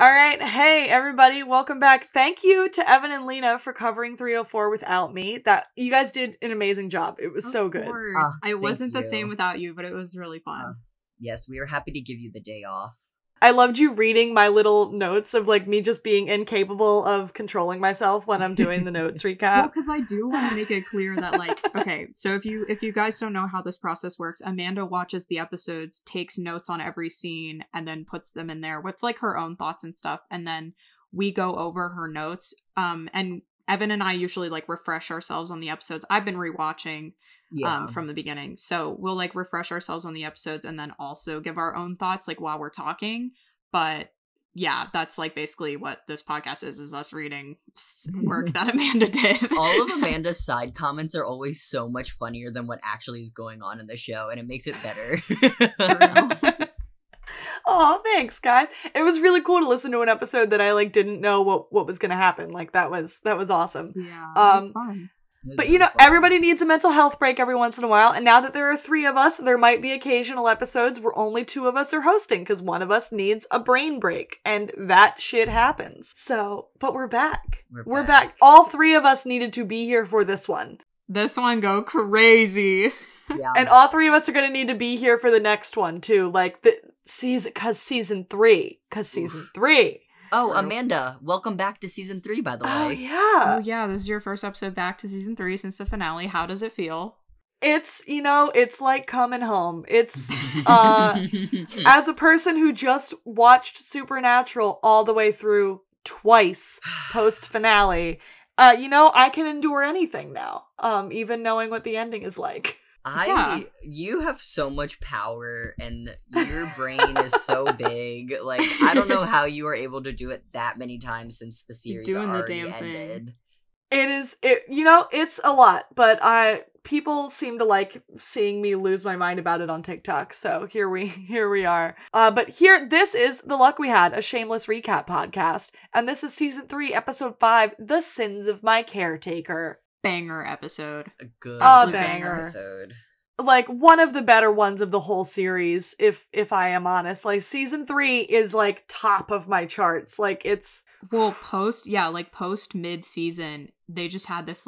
All right. Hey, everybody. Welcome back. Thank you to Evan and Lena for covering 304 without me. That you guys did an amazing job. It was so good. Of course. I wasn't the same without you, but it was really fun. Yes, we were happy to give you the day off. I loved you reading my little notes of like me just being incapable of controlling myself when I'm doing the notes recap. Well, because I do want to make it clear that like, okay, so if you guys don't know how this process works, Amanda watches the episodes, takes notes on every scene, and then puts them in there with like her own thoughts and stuff, and then we go over her notes. And Evan and I usually like refresh ourselves on the episodes. I've been rewatching from the beginning, so we'll like refresh ourselves on the episodes and then also give our own thoughts like while we're talking. But yeah, that's like basically what this podcast is us reading work that Amanda did. All of Amanda's side comments are always so much funnier than what actually is going on in the show, and it makes it better. Oh, thanks, guys. It was really cool to listen to an episode that I like didn't know what was going to happen. Like that was awesome. Yeah, it was fun. But you know, everybody needs a mental health break every once in a while, and now that there are 3 of us, there might be occasional episodes where only 2 of us are hosting, because one of us needs a brain break, and that shit happens. So, but we're back. We're back. All 3 of us needed to be here for this one. This one go crazy. Yeah. And all 3 of us are going to need to be here for the next one, too. Like, season 3. Oh, Amanda, welcome back to season 3, by the way. Oh, yeah. Oh, yeah, this is your first episode back to season 3 since the finale. How does it feel? It's, it's like coming home. It's, as a person who just watched Supernatural all the way through twice post-finale, I can endure anything now, even knowing what the ending is like. You have so much power and your brain is so big. Like, I don't know how you are able to do it that many times since the series already ended. It's a lot, but people seem to like seeing me lose my mind about it on TikTok. So here we are. But this is The Luck We Had, a shameless recap podcast. And this is season 3, episode 5, The Sins of My Caretaker. Banger episode. A good banger episode. Like one of the better ones of the whole series, if I am honest. Like season 3 is like top of my charts. Like it's post mid-season, they just had this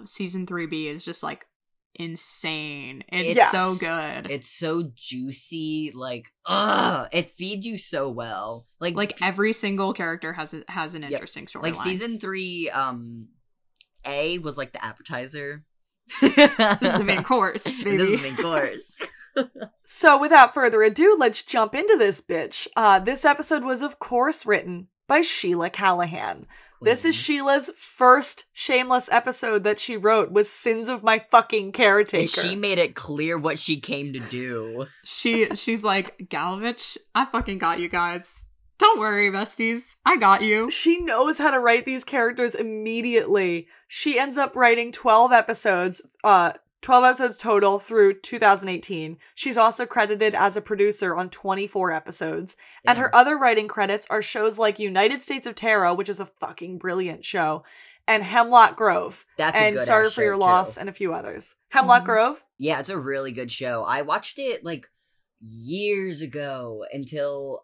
season 3B is just like insane. It's so good. It's so juicy. Like, it feeds you so well. Like every single character has an interesting storyline. Like season 3, A was like the appetizer. This is the main course, baby. This is the main course. So without further ado, let's jump into this bitch. This episode was, of course, written by Sheila Callahan. This is Sheila's first shameless episode that she wrote, was Sins of My Fucking Caretaker. And she made it clear what she came to do. She's like, Gallaghers, I fucking got you guys. Don't worry, besties. I got you. She knows how to write these characters immediately. She ends up writing 12 episodes total through 2018. She's also credited as a producer on 24 episodes. Yeah. And her other writing credits are shows like United States of Terror, which is a fucking brilliant show, and Hemlock Grove. That's and a good Sorry for Your Loss, too. And a few others. Hemlock Grove? Yeah, it's a really good show. I watched it like years ago until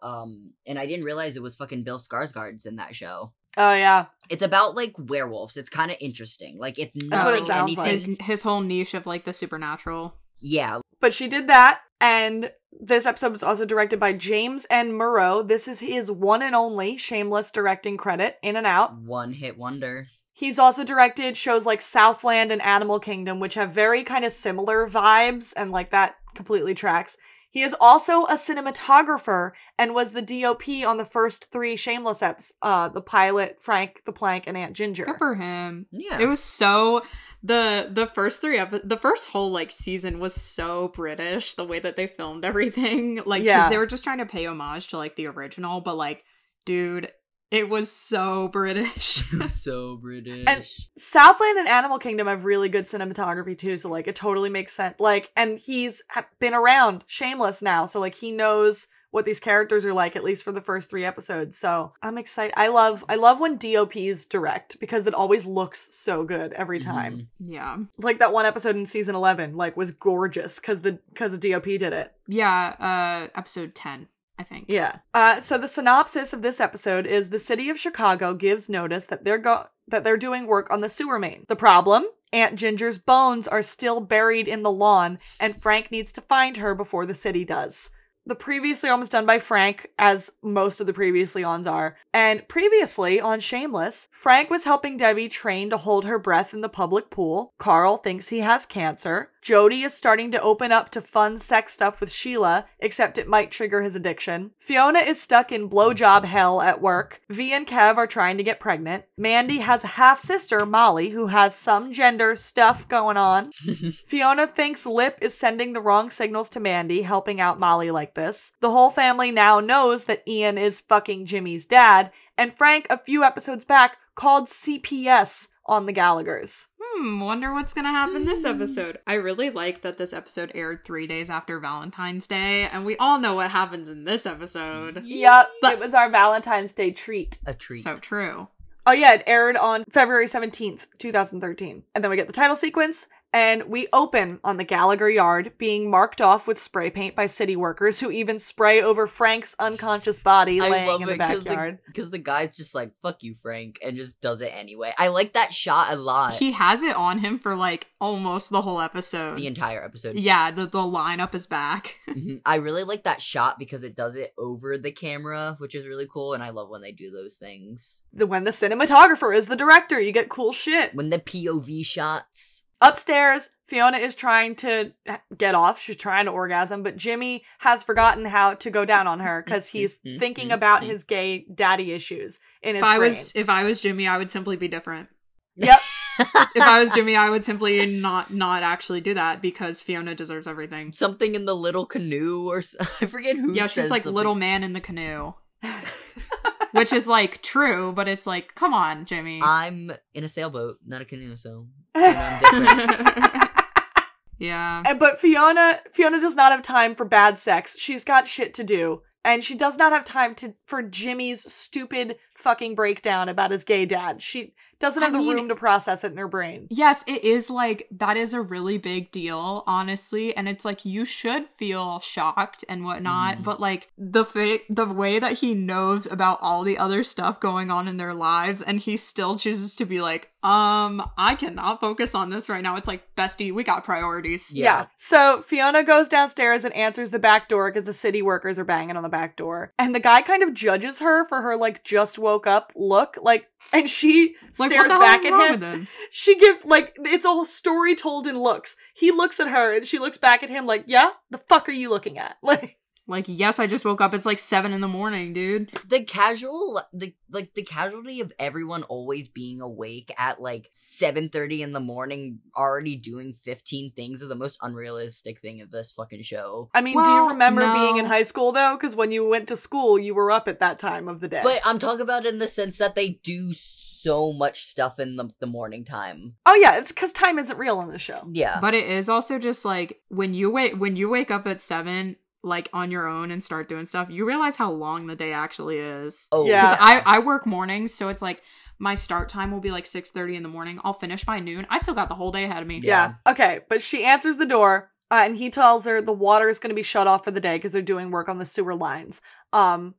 and I didn't realize it was fucking Bill Skarsgård's in that show. Oh yeah, it's about like werewolves. It's kind of interesting. Like it's that's what it sounds like. His whole niche of like the supernatural. Yeah, but she did that, and this episode was also directed by James N. Murrow. This is his one and only shameless directing credit. In and Out, one hit wonder. He's also directed shows like Southland and Animal Kingdom, which have very kind of similar vibes, and like that completely tracks. He is also a cinematographer and was the DOP on the first 3 Shameless eps, the pilot, Frank, the Plank, and Aunt Ginger. Good for him. Yeah. It was so... The first 3 the first whole, like, season was so British, the way that they filmed everything. Like, because they were just trying to pay homage to, like, the original, but, like, dude... It was so British. So British. And Southland and Animal Kingdom have really good cinematography too, so like it totally makes sense. Like, and he's been around Shameless now, so like he knows what these characters are like, at least for the first 3 episodes. So I'm excited. I love when DOPs direct, because it always looks so good every time. Yeah. Like that one episode in season 11, like was gorgeous because the DOP did it. Yeah, episode 10. I think. Yeah. So the synopsis of this episode is the city of Chicago gives notice that they're doing work on the sewer main. The problem? Aunt Ginger's bones are still buried in the lawn, and Frank needs to find her before the city does. The previously on was done by Frank, as most of the previously ons are. And previously on Shameless, Frank was helping Debbie train to hold her breath in the public pool. Carl thinks he has cancer. Jody is starting to open up to fun sex stuff with Sheila, except it might trigger his addiction. Fiona is stuck in blowjob hell at work. V and Kev are trying to get pregnant. Mandy has a half-sister, Molly, who has some gender stuff going on. Fiona thinks Lip is sending the wrong signals to Mandy, helping out Molly like this. The whole family now knows that Ian is fucking Jimmy's dad, and Frank, a few episodes back, called CPS on the Gallaghers. Wonder what's gonna happen this episode. I really like that this episode aired 3 days after Valentine's Day, and we all know what happens in this episode. Yep, it was our Valentine's Day treat. A treat. So true. Oh yeah, it aired on February 17th, 2013. And then we get the title sequence, and we open on the Gallagher yard being marked off with spray paint by city workers who even spray over Frank's unconscious body laying in the backyard. Because the guy's just like, fuck you, Frank, and just does it anyway. I like that shot a lot. He has it on him for like almost the whole episode. The entire episode. Yeah, the line up his back. I really like that shot because it does it over the camera, which is really cool, and I love when they do those things. When the cinematographer is the director, you get cool shit. When the POV shots... Upstairs, Fiona is trying to get off. She's trying to orgasm, but Jimmy has forgotten how to go down on her because he's thinking about his gay daddy issues in his brain. If I was Jimmy, I would simply be different. Yep. If I was Jimmy, I would simply not actually do that because Fiona deserves everything. Something in the little canoe or... I forget who Yeah, she's like something. Little man in the canoe. Which is, like, true, but it's like, come on, Jimmy. I'm in a sailboat, not a canoe, so I'm different. Yeah. But Fiona does not have time for bad sex. She's got shit to do. And she does not have time for Jimmy's stupid fucking breakdown about his gay dad. She doesn't have the room to process it in her brain. Yes, it is like, that is a really big deal, honestly. And it's like, you should feel shocked and whatnot. But like, the way that he knows about all the other stuff going on in their lives, and he still chooses to be like, I cannot focus on this right now. It's like, bestie, we got priorities. Yeah. So Fiona goes downstairs and answers the back door because the city workers are banging on the back door. And the guy kind of judges her for her, like, just woke up look. Like, and she stares back at him. She gives, like, it's a whole story told in looks. He looks at her and she looks back at him like, yeah? The fuck are you looking at? Like, yes, I just woke up. It's like 7 a.m, dude. The casualty of everyone always being awake at like 7:30 in the morning, already doing 15 things, are the most unrealistic thing of this fucking show. I mean, do you remember being in high school though? Because when you went to school, you were up at that time of the day. But I'm talking about in the sense that they do so much stuff in the morning time. Oh yeah, it's because time isn't real in the show. Yeah, but it is also just like when you wake up at 7. Like, on your own and start doing stuff, you realize how long the day actually is. Oh, yeah. Because I work mornings, so it's like, my start time will be like 6:30 in the morning. I'll finish by noon. I still got the whole day ahead of me. Yeah. Okay, but she answers the door, and he tells her the water is going to be shut off for the day because they're doing work on the sewer lines. And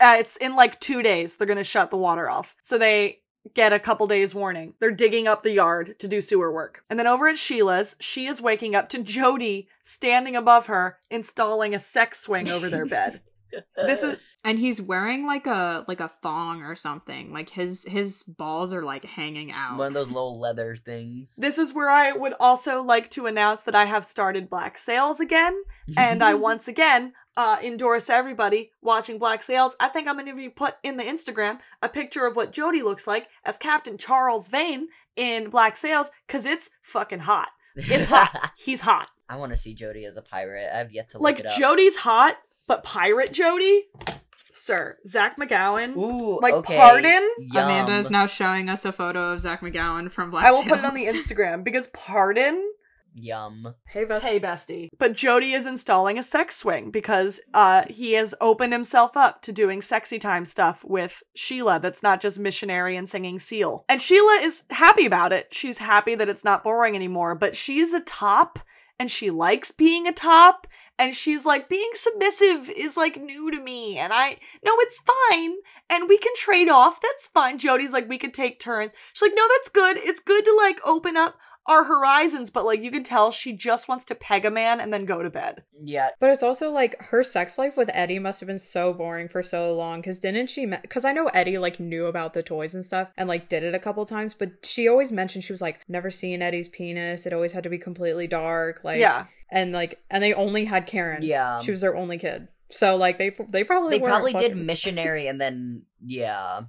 it's in like 2 days, they're going to shut the water off. So they get a couple days warning. They're digging up the yard to do sewer work. And then over at Sheila's, she is waking up to Jody standing above her, installing a sex swing over their bed. And he's wearing like a thong or something. Like his balls are like hanging out. One of those little leather things. This is where I would also like to announce that I have started Black Sails again. And I once again endorse everybody watching Black Sails. I think I'm going to be put in the Instagram a picture of what Jody looks like as Captain Charles Vane in Black Sails, because it's fucking hot. It's hot. He's hot. I want to see Jody as a pirate. I've yet to look it up. Like, Jody's hot, but pirate Jody? Sir, Zach McGowan. Ooh, like, okay. Pardon? Yum. Amanda is now showing us a photo of Zach McGowan from Black Sails. I will put it on the Instagram, because Pardon? Yum. Hey, bestie. But Jody is installing a sex swing because he has opened himself up to doing sexy time stuff with Sheila that's not just missionary and singing Seal. And Sheila is happy about it. She's happy that it's not boring anymore, but she's a top and she likes being a top, and she's like, being submissive is like new to me, and no, it's fine, and we can trade off, that's fine. Jodi's like, we could take turns. She's like, no, that's good. It's good to like open up our horizons, but like you can tell she just wants to peg a man and then go to bed. Yeah. But it's also like her sex life with Eddie must have been so boring for so long, because didn't she because I know Eddie like knew about the toys and stuff and like did it a couple times, but she always mentioned she was like, never seen Eddie's penis, it always had to be completely dark, like, yeah, and they only had Karen. Yeah, she was their only kid, so like they probably did missionary, and then yeah,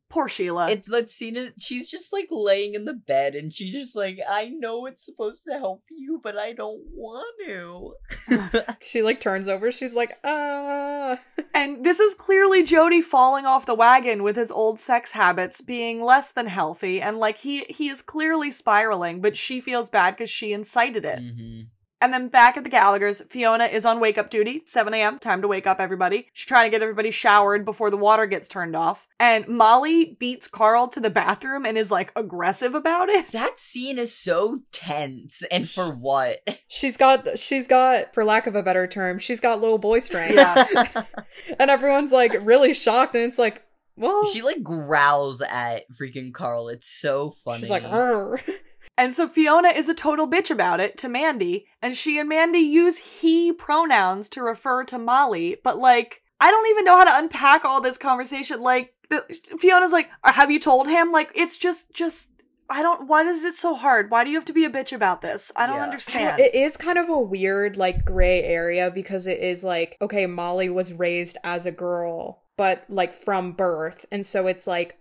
poor Sheila. Let's see it. She's just like laying in the bed, and she's just like, I know it's supposed to help you, but I don't want to. She like turns over. She's like, And this is clearly Jodi falling off the wagon with his old sex habits being less than healthy, and like he is clearly spiraling, but she feels bad because she incited it. Mm-hmm. And then back at the Gallaghers, Fiona is on wake-up duty, 7 a.m., time to wake up everybody. She's trying to get everybody showered before the water gets turned off. And Molly beats Carl to the bathroom and is, like, aggressive about it. That scene is so tense, and for what? She's got, for lack of a better term, she's got little boy strength. Yeah. And everyone's, like, really shocked, and it's like, well... She, like, growls at freaking Carl. It's so funny. She's like, arr. And so Fiona is a total bitch about it to Mandy, and she and Mandy use he pronouns to refer to Molly, but like, I don't even know how to unpack all this conversation. Like, Fiona's like, have you told him? Like, it's just, why is it so hard? Why do you have to be a bitch about this? I don't understand. It is kind of a weird, like, gray area, because it is like, okay, Molly was raised as a girl, but like from birth, and so it's like,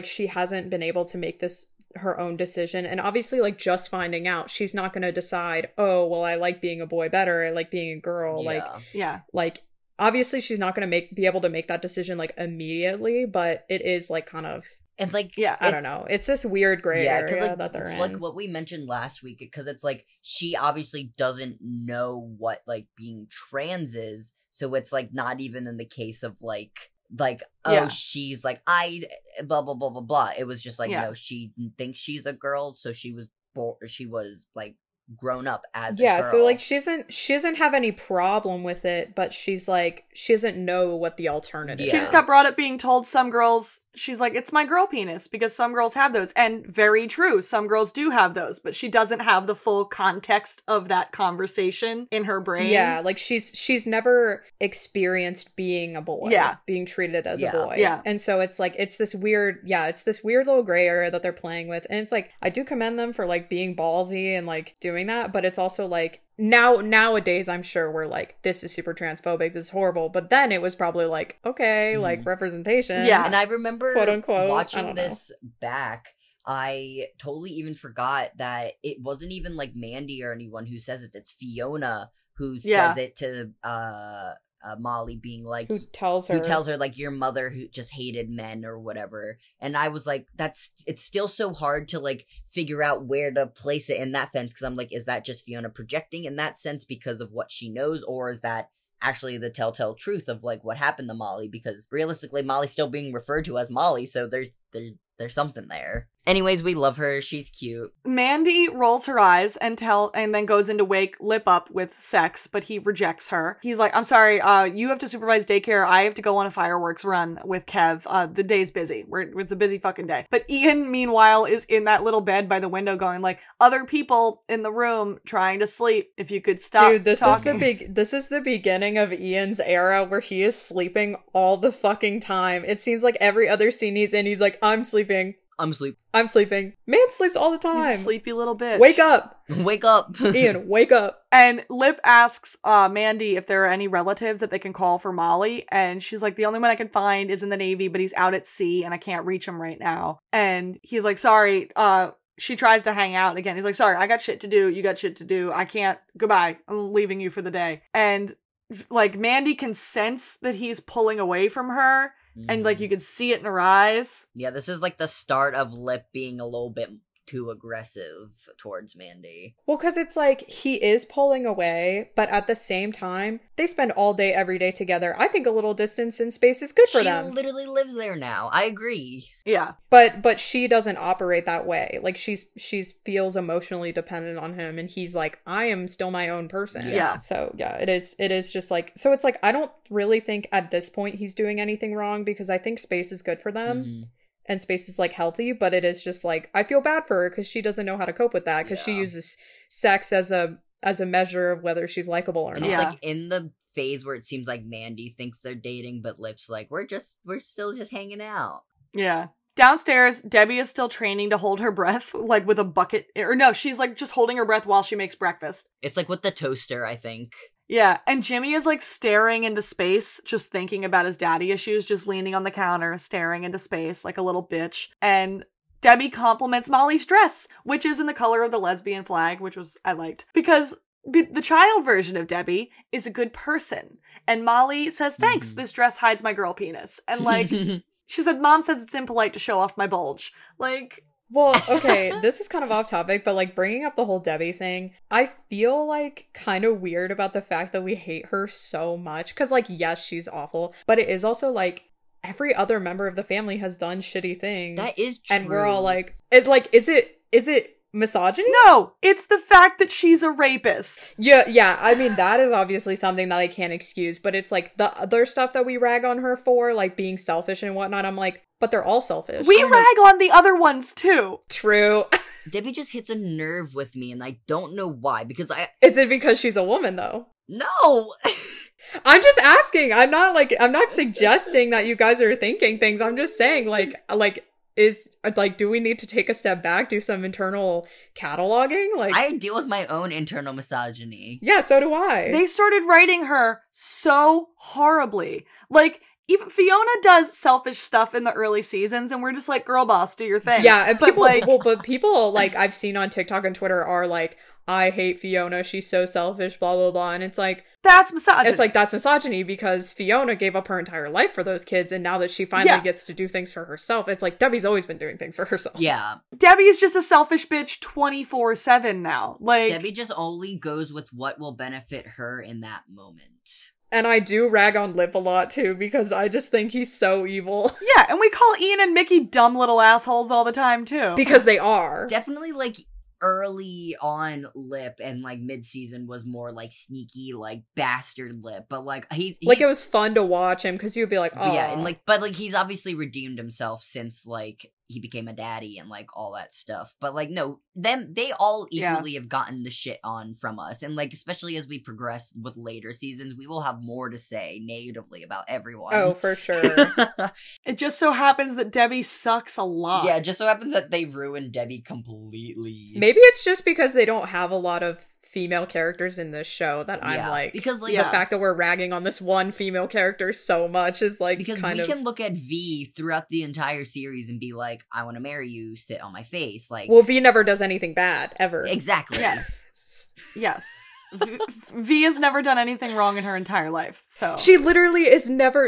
she hasn't been able to make this her own decision, and obviously like just finding out, she's not going to decide, oh well, I like being a boy better, I like being a girl. Like obviously she's not going to be able to make that decision like immediately, but it is like kind of, and like, I don't know, it's this weird gray area like, that they're in. Like what we mentioned last week, because it's like she obviously doesn't know what like being trans is, so it's like not even in the case of like she's like, I blah blah blah blah blah. It was just like, no, she thinks she's a girl, so she was like grown up as a girl. So like she doesn't have any problem with it, but she's like, she doesn't know what the alternative is. She just got brought up being told some girls, she's like, it's my girl penis, because some girls have those. And very true, some girls do have those, but she doesn't have the full context of that conversation in her brain. Yeah, like she's never experienced being a boy. Yeah. Being treated as a boy. Yeah. And so it's like, it's this weird little gray area that they're playing with. And it's like, I do commend them for like being ballsy and like doing that, but it's also like, nowadays I'm sure we're like, this is super transphobic, this is horrible, but then it was probably like, okay, like representation. Yeah. And I remember, quote unquote, watching this back, I totally even forgot that it wasn't even like Mandy or anyone who says it. It's Fiona who says it to Molly, being like, who tells her like, your mother who just hated men or whatever. And I was like, it's still so hard to like figure out where to place it in that fence, because I'm like, is that just Fiona projecting in that sense because of what she knows, or is that actually the telltale truth of like what happened to Molly? Because realistically, Molly's still being referred to as Molly, so there's something there. Anyways, we love her. She's cute. Mandy rolls her eyes and then goes into wake Lip up with sex, but he rejects her. He's like, I'm sorry, you have to supervise daycare. I have to go on a fireworks run with Kev. The day's busy. It's a busy fucking day. But Ian, meanwhile, is in that little bed by the window going like, other people in the room trying to sleep. If you could stop. Dude, this talking. This is the beginning of Ian's era where he is sleeping all the fucking time. It seems like every other scene he's in, he's like, I'm sleeping. I'm sleeping. Man sleeps all the time. He's a sleepy little bitch. Wake up. Wake up. Ian, wake up. And Lip asks Mandy if there are any relatives that they can call for Molly. And she's like, the only one I can find is in the Navy, but he's out at sea and I can't reach him right now. And he's like, sorry. She tries to hang out again. He's like, sorry, I got shit to do. You got shit to do. I can't. Goodbye. I'm leaving you for the day. And like Mandy can sense that he's pulling away from her. And, like, you can see it in her eyes. Yeah, this is, like, the start of Lip being a little bit too aggressive towards Mandy. Well, because it's like he is pulling away, but at the same time, they spend all day, every day together. I think a little distance in space is good for them. She literally lives there now. I agree. Yeah. But she doesn't operate that way. Like, she's feels emotionally dependent on him, and he's like, I am still my own person. Yeah. So, yeah, it is just like, so it's like, I don't really think at this point he's doing anything wrong, because I think space is good for them. Mm-hmm. And space is, like, healthy, but it is just, like, I feel bad for her because she doesn't know how to cope with that, because she uses sex as a measure of whether she's likable or not. It's, like, in the phase where it seems like Mandy thinks they're dating, but Lip's like, we're still just hanging out. Yeah. Downstairs, Debbie is still training to hold her breath, like, with a bucket. Or no, she's, like, just holding her breath while she makes breakfast. It's, like, with the toaster, I think. Yeah, and Jimmy is, like, staring into space, just thinking about his daddy issues, just leaning on the counter, staring into space like a little bitch. And Debbie compliments Molly's dress, which is in the color of the lesbian flag, which I liked. Because the child version of Debbie is a good person. And Molly says, thanks, this dress hides my girl penis. And, like, she said, Mom says it's impolite to show off my bulge. Like... Well, okay, this is kind of off topic, but, like, bringing up the whole Debbie thing, I feel, like, kind of weird about the fact that we hate her so much. Because, like, yes, she's awful, but it is also, like, every other member of the family has done shitty things. That is true. And we're all like, is it misogyny? No, it's the fact that she's a rapist. Yeah, I mean, that is obviously something that I can't excuse, but it's, like, the other stuff that we rag on her for, like, being selfish and whatnot, I'm like, but they're all selfish. We rag on the other ones, too. True. Debbie just hits a nerve with me, and I don't know why, because Is it because she's a woman, though? No! I'm just asking. I'm not suggesting that you guys are thinking things. I'm just saying, do we need to take a step back, do some internal cataloging? Like, I deal with my own internal misogyny. Yeah, so do I. They started writing her so horribly. Like, even Fiona does selfish stuff in the early seasons, and we're just like, girl boss, do your thing. Yeah, and but people, like, I've seen on TikTok and Twitter are like, I hate Fiona, she's so selfish, blah, blah, blah, and it's like... That's misogyny. It's like, that's misogyny, because Fiona gave up her entire life for those kids, and now that she finally gets to do things for herself, it's like, Debbie's always been doing things for herself. Yeah. Debbie is just a selfish bitch 24/7 now. Like, Debbie just only goes with what will benefit her in that moment. And I do rag on Lip a lot, too, because I just think he's so evil. Yeah, and we call Ian and Mickey dumb little assholes all the time, too. Because they are. Definitely, like, early on Lip and, like, mid-season was more, like, sneaky, like, bastard Lip. But, like, he's like, it was fun to watch him, because you'd be like, oh. Yeah, and, like, but, like, he's obviously redeemed himself since, like, he became a daddy and, like, all that stuff. But, like, no, they all equally have gotten the shit on from us. And, like, especially as we progress with later seasons, we will have more to say negatively about everyone. Oh, for sure. It just so happens that Debbie sucks a lot. Yeah, it just so happens that they ruined Debbie completely. Maybe it's just because they don't have a lot of female characters in this show that I'm like, because like the fact that we're ragging on this one female character so much is like, because we can look at V throughout the entire series and be like, I want to marry you, sit on my face. Like, well, V never does anything bad ever. Exactly. Yes. V has never done anything wrong in her entire life, so she literally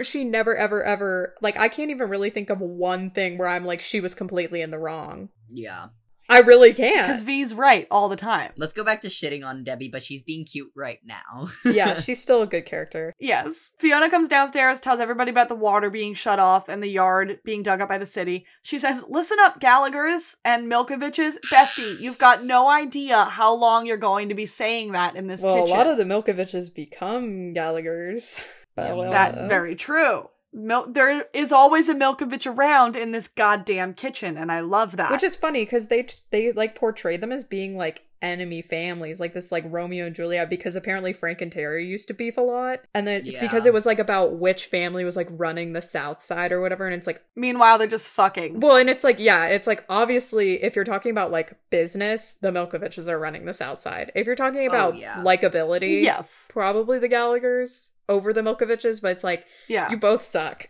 she never ever, like, I can't even really think of one thing where I'm like, she was completely in the wrong. Yeah. I really can't. Because V's right all the time. Let's go back to shitting on Debbie, but she's being cute right now. Yeah, she's still a good character. Yes. Fiona comes downstairs, tells everybody about the water being shut off and the yard being dug up by the city. She says, listen up, Gallaghers and Milkoviches. Bestie, you've got no idea how long you're going to be saying that in this kitchen. Well, a lot of the Milkoviches become Gallaghers. That's very true. There is always a Milkovich around in this goddamn kitchen, and I love that. Which is funny, because they like portray them as being like enemy families, like this like Romeo and Juliet, because apparently Frank and Terry used to beef a lot, and then because it was like about which family was like running the South Side or whatever, and it's like, meanwhile they're just fucking. Well, and it's like, yeah, it's like, obviously if you're talking about like business, the Milkoviches are running the South Side. If you're talking about likability, yes, probably the Gallaghers over the Milkoviches, but it's like, you both suck.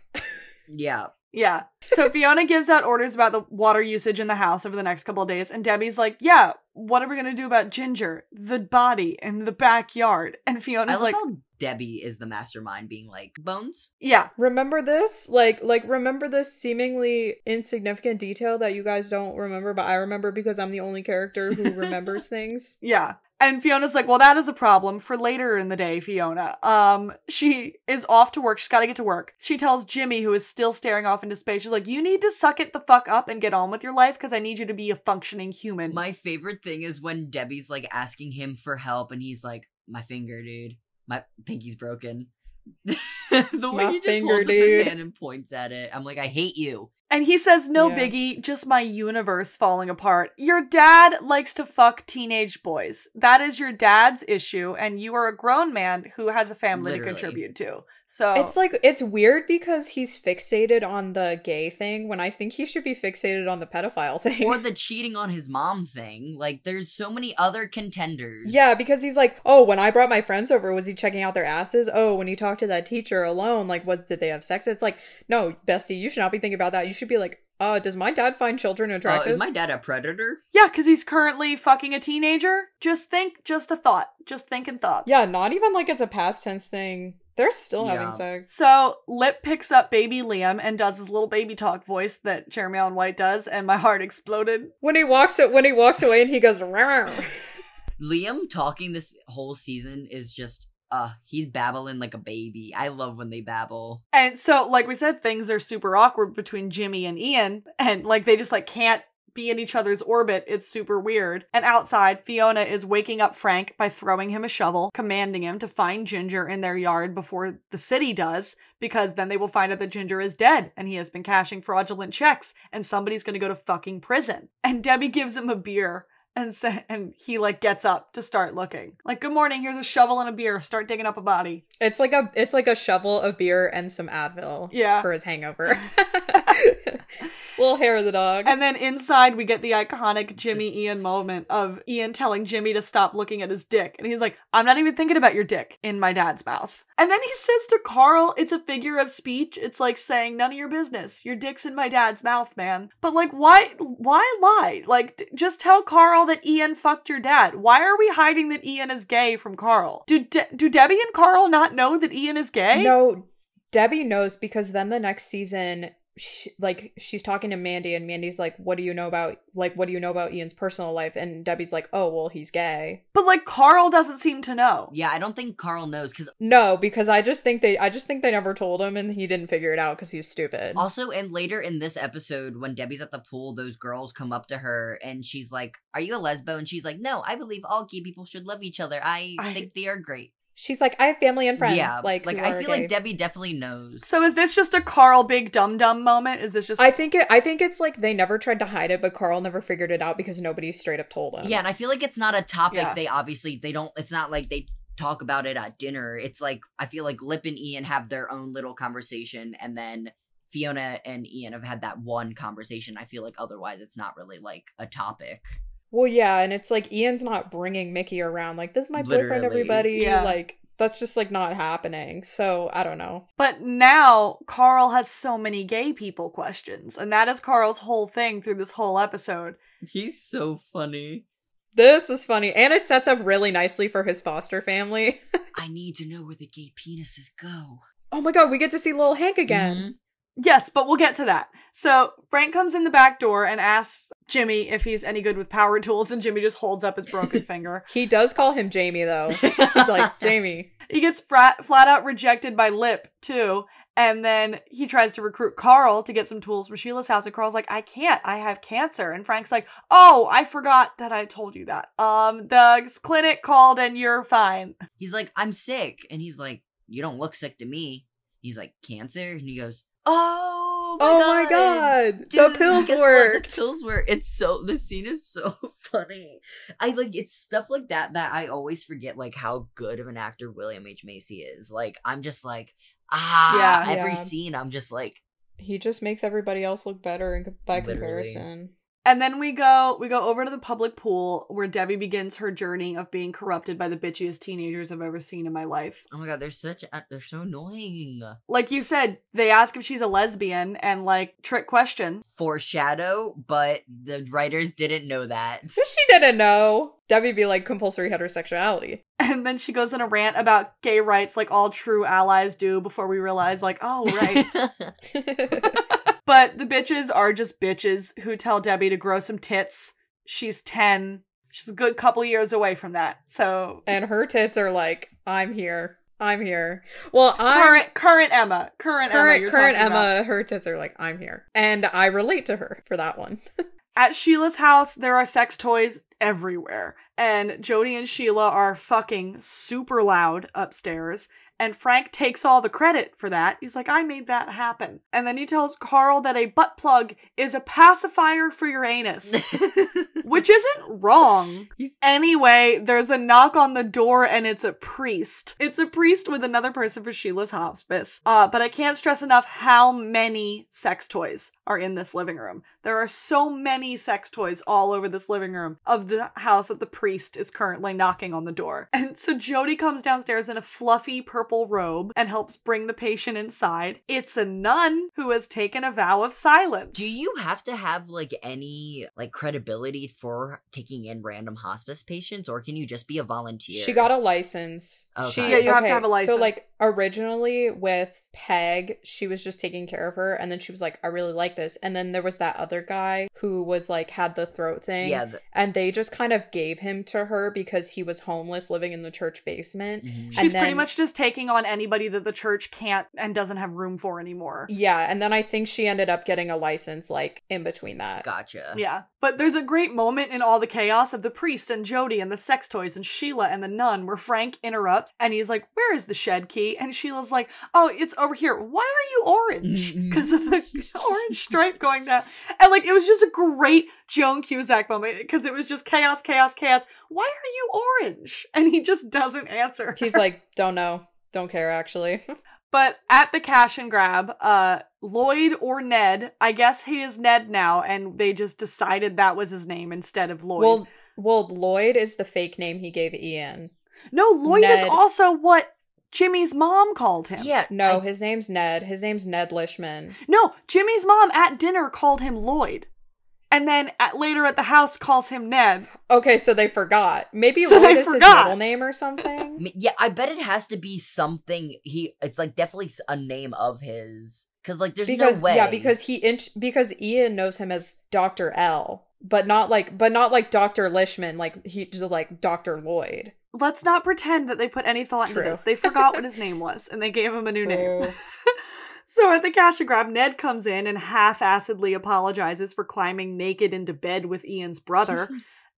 Yeah. Yeah. So Fiona gives out orders about the water usage in the house over the next couple of days. And Debbie's like, yeah, what are we going to do about Ginger, the body, and the backyard? And Fiona's I love like, how Debbie is the mastermind being like, Bones? yeah. Remember this? Like remember this seemingly insignificant detail that you guys don't remember, but I remember because I'm the only character who remembers things. Yeah. And Fiona's like, well, that is a problem for later in the day, Fiona. She is off to work. She's got to get to work. She tells Jimmy, who is still staring off into space, she's like, you need to suck it the fuck up and get on with your life because I need you to be a functioning human. My favorite thing is when Debbie's like asking him for help and he's like, my finger, dude. My pinky's broken. The way he just holds up his hand and points at it. I'm like, I hate you. And he says, no biggie, just my universe falling apart. Your dad likes to fuck teenage boys. That is your dad's issue, and you are a grown man who has a family to contribute to. So it's like, it's weird because he's fixated on the gay thing when I think he should be fixated on the pedophile thing. Or the cheating on his mom thing. Like, there's so many other contenders. Yeah, because he's like, oh, when I brought my friends over, was he checking out their asses? Oh, when he talked to that teacher alone, like, what, did they have sex? It's like, no, bestie, you should not be thinking about that. You should be like, does my dad find children attractive? Is my dad a predator? yeah, because he's currently fucking a teenager. Just think, just a thought. Just thinking thoughts. Yeah, not even like it's a past tense thing. They're still having sex. So Lip picks up baby Liam and does his little baby talk voice that Jeremy Allen White does, and my heart exploded. When he walks away and he goes, rawr. Liam talking this whole season is just, he's babbling like a baby. I love when they babble. And so, like we said, things are super awkward between Jimmy and Ian, and like they just like can't be in each other's orbit. It's super weird. And outside, Fiona is waking up Frank by throwing him a shovel, commanding him to find Ginger in their yard before the city does, because then they will find out that Ginger is dead and he has been cashing fraudulent checks and somebody's going to go to fucking prison. And Debbie gives him a beer. And he like gets up to start looking. Like, good morning, here's a shovel and a beer. Start digging up a body. It's like a shovel, a beer, and some Advil. Yeah. For his hangover. Little hair of the dog. And then inside we get the iconic Jimmy Ian moment of Ian telling Jimmy to stop looking at his dick. And he's like, I'm not even thinking about your dick in my dad's mouth. And then he says to Carl, it's a figure of speech. It's like saying, none of your business. Your dick's in my dad's mouth, man. But like, why lie? Like, just tell Carl that Ian fucked your dad. Why are we hiding that Ian is gay from Carl? Do Debbie and Carl not know that Ian is gay? No, Debbie knows because then the next season, she's talking to Mandy and Mandy's like, what do you know about Ian's personal life? And Debbie's like, oh, well, he's gay. But like Carl doesn't seem to know. Yeah, I don't think Carl knows because I just think they never told him and he didn't figure it out because he's stupid. Also, and later in this episode, when Debbie's at the pool, those girls come up to her and she's like, are you a lesbo? And she's like, no, I believe all gay people should love each other. I think they are great. She's like, I have family and friends. Yeah, like I feel gay. like Debbie definitely knows. So is this just a Carl big dum-dum moment? Is this just... I think it's like they never tried to hide it, but Carl never figured it out because nobody straight up told him. Yeah, and I feel like it's not a topic it's not like they talk about it at dinner. It's like, I feel like Lip and Ian have their own little conversation, and then Fiona and Ian have had that one conversation. I feel like otherwise it's not really like a topic. Well, yeah, and it's like Ian's not bringing Mickey around like, this is my boyfriend, everybody. Yeah. Like, that's just like not happening. So I don't know. But now Carl has so many gay people questions, and that is Carl's whole thing through this whole episode. He's so funny. This is funny, and it sets up really nicely for his foster family. I need to know where the gay penises go. Oh my god, we get to see little Hank again. Mm-hmm. Yes, but we'll get to that. So Frank comes in the back door and asks Jimmy if he's any good with power tools, and Jimmy just holds up his broken finger. He does call him Jamie, though. He's like, Jamie. He gets flat out rejected by Lip, too. And then he tries to recruit Carl to get some tools from Sheila's house, and Carl's like, I can't, I have cancer. And Frank's like, oh, I forgot that I told you that. The clinic called and you're fine. He's like, I'm sick. And he's like, you don't look sick to me. He's like, cancer? And he goes, oh my god. Dude, the pills guess work. What? The pills work. The scene is so funny. It's stuff like that I always forget, like, how good of an actor William H. Macy is. Like, I'm just like, every scene I'm just like, he just makes everybody else look better by comparison. And then we go over to the public pool where Debbie begins her journey of being corrupted by the bitchiest teenagers I've ever seen in my life. Oh my god, they're so annoying. Like you said, they ask if she's a lesbian and like trick question. Foreshadow, but the writers didn't know that. She didn't know. Debbie be like compulsory heterosexuality. And then she goes on a rant about gay rights like all true allies do before we realize like, oh, right. But the bitches are just bitches who tell Debbie to grow some tits. She's 10. She's a good couple years away from that. So, and her tits are like, I'm here. Well, current Emma. Current Emma, her tits are like, I'm here. And I relate to her for that one. At Sheila's house, there are sex toys everywhere. And Jody and Sheila are fucking super loud upstairs. And Frank takes all the credit for that. He's like, I made that happen. And then he tells Carl that a butt plug is a pacifier for your anus. Which isn't wrong. Anyway, there's a knock on the door and it's a priest. It's a priest with another person for Sheila's hospice. But I can't stress enough how many sex toys are in this living room. There are so many sex toys all over this living room of the house that the priest is currently knocking on the door. And so Jody comes downstairs in a fluffy purple robe and helps bring the patient inside. It's a nun who has taken a vow of silence. Do you have to have like any like credibility for taking in random hospice patients, or can you just be a volunteer? She got a license. Okay. You have to have a license. So like originally with Peg, she was just taking care of her, and then she was like, I really like this. And then there was that other guy who was like had the throat thing. Yeah. And they just kind of gave him to her because he was homeless living in the church basement. Mm-hmm. She's pretty much just taking on anybody that the church can't and doesn't have room for anymore. Yeah, and then I think she ended up getting a license like in between that. Gotcha. Yeah. But there's a great moment in all the chaos of the priest and Jody and the sex toys and Sheila and the nun where Frank interrupts and he's like, where is the shed key? And Sheila's like, oh, it's over here. Why are you orange? Because of the orange stripe going down. And like, it was just a great Joan Cusack moment because it was just chaos, chaos, chaos. Why are you orange? And he just doesn't answer. He's like, don't know. Don't care, actually. But at the cash and grab, Lloyd or Ned, I guess he is Ned now, and they just decided that was his name instead of Lloyd. Well, Lloyd is the fake name he gave Ian. No, Lloyd is also what Jimmy's mom called him. Yeah. No, his name's Ned. His name's Ned Lishman. No, Jimmy's mom at dinner called him Lloyd. And then later at the house calls him Ned. Okay, so they forgot. Maybe Lloyd is his middle name or something? Yeah, I bet it has to be something it's like definitely a name of his. Because like there's no way. Yeah, because Ian knows him as Dr. L. But not like Dr. Lishman, like he's like Dr. Lloyd. Let's not pretend that they put any thought into this. They forgot what his name was, and they gave him a new name. So at the cash and grab, Ned comes in and half-assedly apologizes for climbing naked into bed with Ian's brother.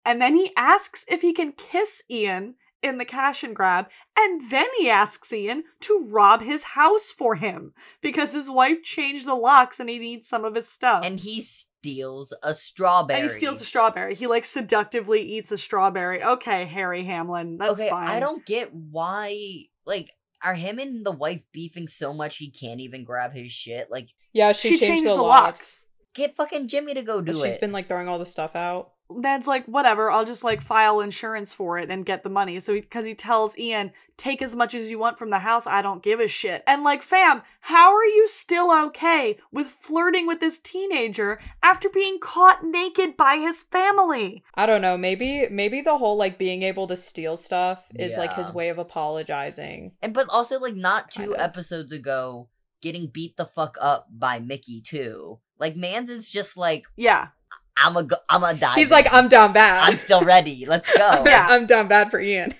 And then he asks if he can kiss Ian in the cash and grab. And then he asks Ian to rob his house for him because his wife changed the locks and he needs some of his stuff. And he steals a strawberry. He like seductively eats a strawberry. Okay, Harry Hamlin, that's fine. I don't get why, like, are him and the wife beefing so much he can't even grab his shit? Like, yeah, she changed the locks. Get fucking Jimmy to go do it. She's been like throwing all the stuff out. Ned's like, whatever, I'll just like file insurance for it and get the money. So because he tells Ian, take as much as you want from the house, I don't give a shit. And like, fam, how are you still okay with flirting with this teenager after being caught naked by his family? I don't know, maybe the whole like being able to steal stuff is like his way of apologizing. And but also like not two episodes ago getting beat the fuck up by Mickey too. Like Mans is just like, yeah, I'm a die. He's like, I'm down bad. I'm still ready. Let's go. Yeah, I'm down bad for Ian.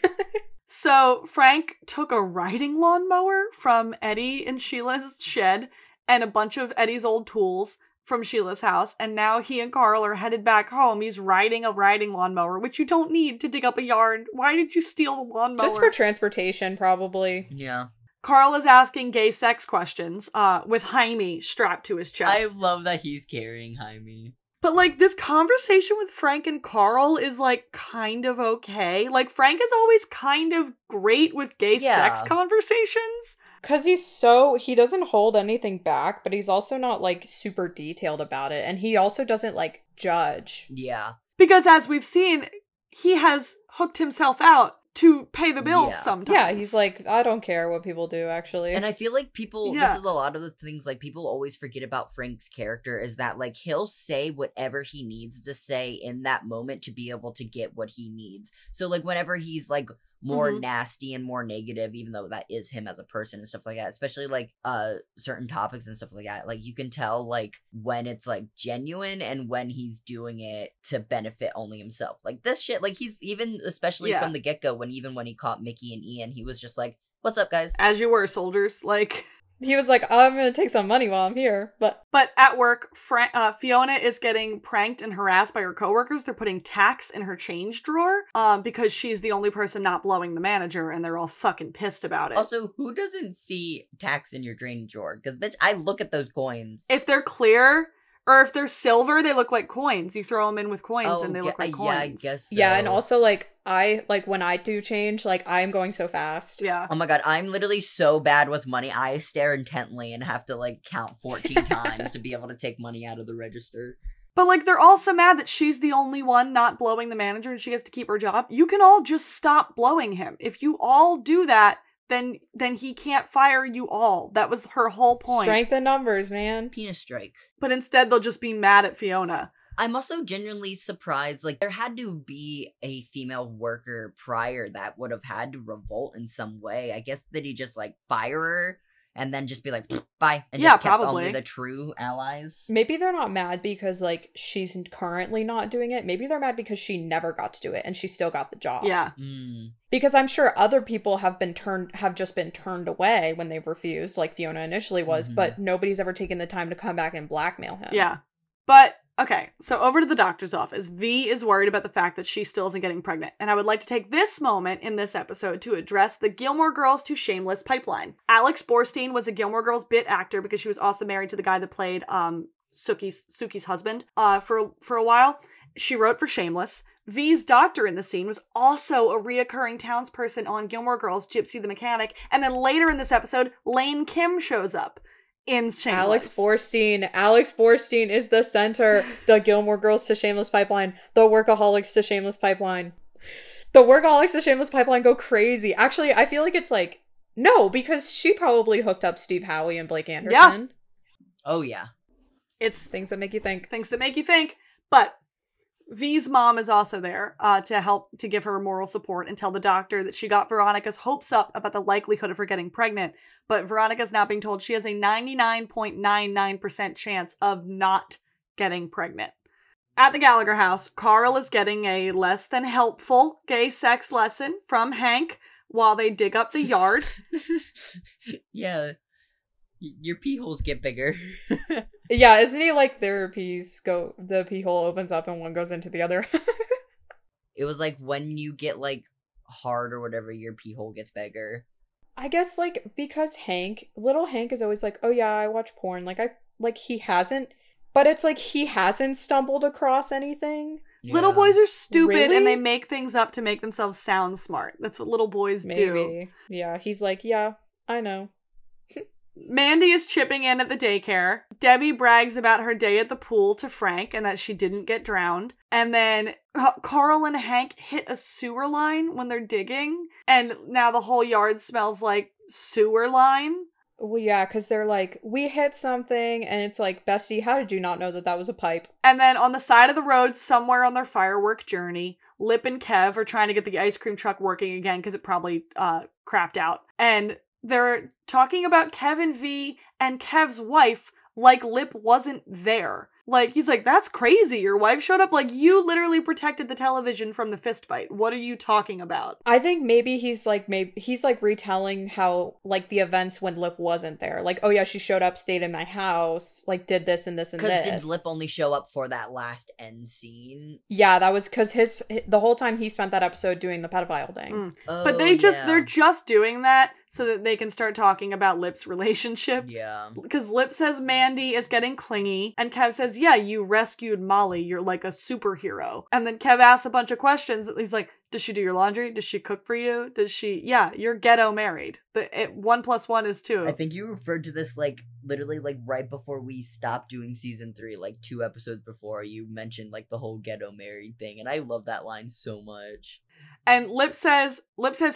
So Frank took a riding lawnmower from Eddie and Sheila's shed and a bunch of Eddie's old tools from Sheila's house. And now he and Carl are headed back home. He's riding a riding lawnmower, which you don't need to dig up a yard. Why did you steal the lawnmower? Just for transportation, probably. Yeah. Carl is asking gay sex questions with Jaime strapped to his chest. I love that he's carrying Jaime. But, like, this conversation with Frank and Carl is, like, kind of okay. Like, Frank is always kind of great with gay sex conversations. Because he doesn't hold anything back, but he's also not, like, super detailed about it. And he also doesn't, like, judge. Yeah. Because as we've seen, he has hooked himself out to pay the bills Yeah. sometimes. Yeah, he's like, I don't care what people do, actually. And I feel like people, Yeah. this is a lot of the things, like, people always forget about Frank's character is that, like, he'll say whatever he needs to say in that moment to be able to get what he needs. So, like, whenever he's, like, more nasty and more negative, even though that is him as a person and stuff like that, especially, like, certain topics and stuff like that, like, you can tell, like, when it's, like, genuine and when he's doing it to benefit only himself. Like, this shit, like, he's even, especially from the get-go, when he caught Mickey and Ian, he was just like, what's up, guys? As you were, soldiers. Like, he was like, I'm gonna take some money while I'm here, but at work, Fiona is getting pranked and harassed by her coworkers. They're putting tacks in her change drawer, because she's the only person not blowing the manager, and they're all fucking pissed about it. Also, who doesn't see tax in your drain drawer? Because, bitch, I look at those coins. If they're clear, or if they're silver, they look like coins. You throw them in with coins, and they look like coins. Yeah, I guess so. Yeah, and also, like, when I do change, like, I'm going so fast. Yeah. Oh my god, I'm literally so bad with money. I stare intently and have to, like, count 14 times to be able to take money out of the register. But, like, they're also mad that she's the only one not blowing the manager and she gets to keep her job. You can all just stop blowing him. If you all do that, then he can't fire you all. That was her whole point. Strength in numbers, man. Penis strike. But instead, they'll just be mad at Fiona. I'm also genuinely surprised, like, there had to be a female worker prior that would have had to revolt in some way. I guess that he just, like, fire her and then just be like, bye, and just kept probably. only the true allies. Maybe they're not mad because, like, she's currently not doing it. Maybe they're mad because she never got to do it and she still got the job. Yeah. Because I'm sure other people have just been turned away when they've refused, like Fiona initially was, but nobody's ever taken the time to come back and blackmail him. Yeah. But, okay, so over to the doctor's office. V is worried about the fact that she still isn't getting pregnant. And I would like to take this moment in this episode to address the Gilmore Girls to Shameless pipeline. Alex Borstein was a Gilmore Girls bit actor because she was also married to the guy that played Suki's husband for a while. She wrote for Shameless. V's doctor in the scene was also a reoccurring townsperson on Gilmore Girls, Gypsy the Mechanic. And then later in this episode, Lane Kim shows up in Shameless. Alex Borstein is the center. The Gilmore Girls to Shameless pipeline. The Workaholics to Shameless pipeline. The Workaholics to Shameless pipeline go crazy. Actually, I feel like it's like, no, because she probably hooked up Steve Howey and Blake Anderson. Yeah. Oh, yeah. It's things that make you think. But V's mom is also there to help to give her moral support and tell the doctor that she got Veronica's hopes up about the likelihood of her getting pregnant. But Veronica's now being told she has a 99.99% chance of not getting pregnant. At the Gallagher house, Carl is getting a less than helpful gay sex lesson from Hank while they dig up the yard. Yeah. Your pee holes get bigger. Yeah, isn't he like the pee hole opens up and one goes into the other? It was like when you get, like, hard or whatever, your pee hole gets bigger. I guess, like, because little Hank is always like, oh yeah, I watch porn. He hasn't stumbled across anything. Yeah. Little boys are stupid Really? and they make things up to make themselves sound smart. That's what little boys do. Maybe. Yeah, he's like, yeah, I know. Mandy is chipping in at the daycare. Debbie brags about her day at the pool to Frank and that she didn't get drowned. And then Carl and Hank hit a sewer line when they're digging. And now the whole yard smells like sewer line. Well, yeah, because they're like, we hit something, and it's like, Bessie, how did you not know that was a pipe? And then on the side of the road, somewhere on their firework journey, Lip and Kev are trying to get the ice cream truck working again because it probably crapped out. And they're talking about Kev and V and Kev's wife like Lip wasn't there. Like, he's like, that's crazy. Your wife showed up. Like, you literally protected the television from the fist fight. What are you talking about? I think maybe he's retelling how, like, the events when Lip wasn't there. Like, oh yeah, she showed up, stayed in my house, like, did this and this and this. Because did Lip only show up for that last end scene? Yeah, that was because the whole time he spent that episode doing the pedophile thing. Oh, but they're just doing that so that they can start talking about Lip's relationship. Yeah. Because Lip says Mandy is getting clingy, and Kev says, yeah, you rescued Molly. You're like a superhero. And then Kev asks a bunch of questions. He's like, does she do your laundry? Does she cook for you? Does she? Yeah, you're ghetto married. 1 + 1 is 2. I think you referred to this like literally like right before we stopped doing season 3, like 2 episodes before. You mentioned like the whole ghetto married thing, and I love that line so much. And Lip says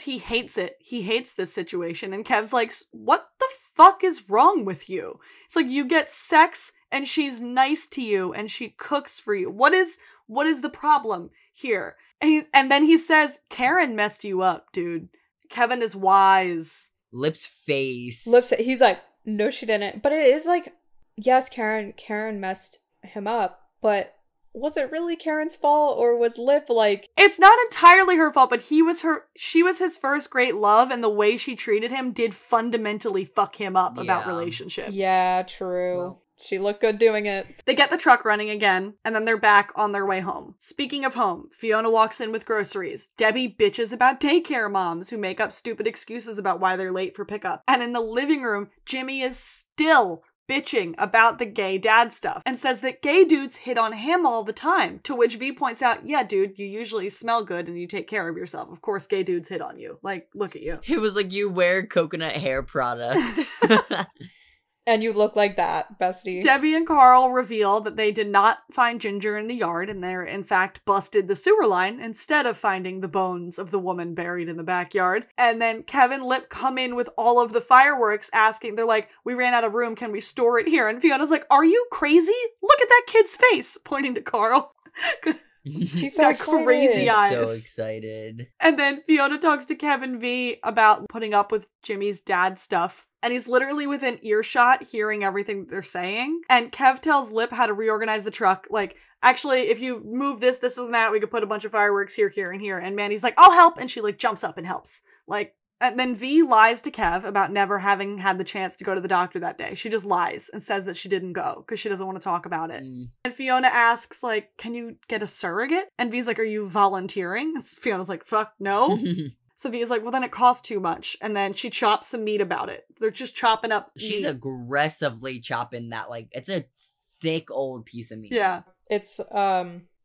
he hates it. He hates this situation. And Kev's like, what the fuck is wrong with you? It's like, you get sex and she's nice to you and she cooks for you. What is the problem here? And then he says, Karen messed you up, dude. Kevin is wise. Lip's face. He's like, no, she didn't. But it is like, yes, Karen messed him up, but was it really Karen's fault, or was Lip like... It's not entirely her fault, but she was his first great love, and the way she treated him did fundamentally fuck him up about relationships. Yeah, true. Well, she looked good doing it. They get the truck running again, and then they're back on their way home. Speaking of home, Fiona walks in with groceries. Debbie bitches about daycare moms who make up stupid excuses about why they're late for pickup. And in the living room, Jimmy is still bitching about the gay dad stuff and says that gay dudes hit on him all the time, to which V points out, yeah, dude, you usually smell good and you take care of yourself. Of course gay dudes hit on you. Like, look at you. It was like, you wear coconut hair product. And you look like that, bestie. Debbie and Carl reveal that they did not find Ginger in the yard, and they're in fact busted the sewer line instead of finding the bones of the woman buried in the backyard. And then Kevin Lip come in with all of the fireworks asking, they're like, we ran out of room, can we store it here? And Fiona's like, are you crazy? Look at that kid's face, pointing to Carl. He's so got excited. crazy eyes. So excited. And then Fiona talks to Kevin V about putting up with Jimmy's dad stuff. And he's literally within earshot hearing everything they're saying. And Kev tells Lip how to reorganize the truck. Like, actually, if you move this and that, we could put a bunch of fireworks here, here, and here. And Mandy's like, I'll help. And she like jumps up and helps. Like, and then V lies to Kev about never having had the chance to go to the doctor that day. She just lies and says that she didn't go because she doesn't want to talk about it. And Fiona asks, like, can you get a surrogate? And V's like, are you volunteering? Fiona's like, fuck no. So Vi's like, well, then it costs too much. And then she chops some meat about it. They're just chopping up meat. She's aggressively chopping that, like, it's a thick old piece of meat. Yeah. It's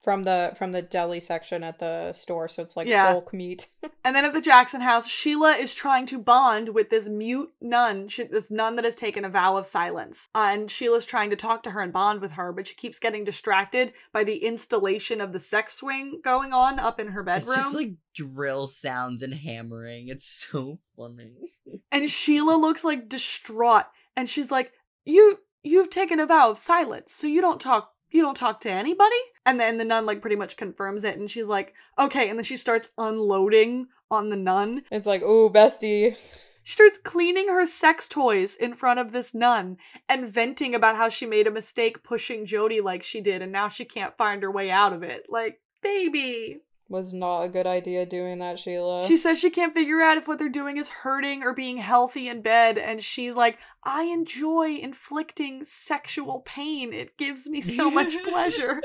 from the deli section at the store, so it's like bulk meat. And then at the Jackson house, Sheila is trying to bond with this mute nun, this nun that has taken a vow of silence. And Sheila's trying to talk to her and bond with her, but she keeps getting distracted by the installation of the sex swing going on up in her bedroom. It's just like drill sounds and hammering. It's so funny. And Sheila looks like distraught, and she's like, you've taken a vow of silence, so you don't talk to anybody? And then the nun like pretty much confirms it, and she's like, okay, and then she starts unloading on the nun. It's like, ooh, bestie. She starts cleaning her sex toys in front of this nun and venting about how she made a mistake pushing Jody like she did, and now she can't find her way out of it. Like, baby. Was not a good idea doing that, Sheila. She says she can't figure out if what they're doing is hurting or being healthy in bed, and she's like, I enjoy inflicting sexual pain. It gives me so much pleasure.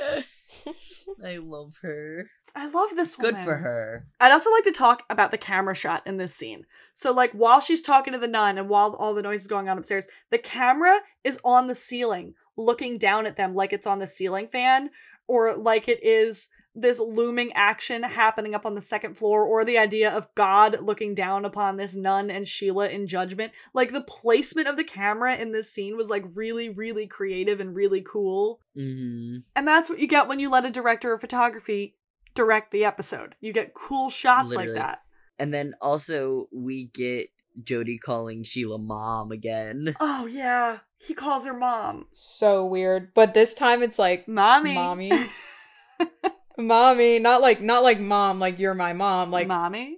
I love her. I love this woman. Good for her. I'd also like to talk about the camera shot in this scene. So, like, while she's talking to the nun and while all the noise is going on upstairs, the camera is on the ceiling, looking down at them like it's on the ceiling fan, or like it is this looming action happening up on the second floor, or the idea of God looking down upon this nun and Sheila in judgment. Like, the placement of the camera in this scene was like really, really creative and really cool. Mm-hmm. And that's what you get when you let a director of photography direct the episode. You get cool shots Literally. like that. And then also we get Jody calling Sheila mom again. Oh yeah, he calls her mom. So weird. But this time it's like Mommy. Mommy, not like mom, like you're my mom, like Mommy.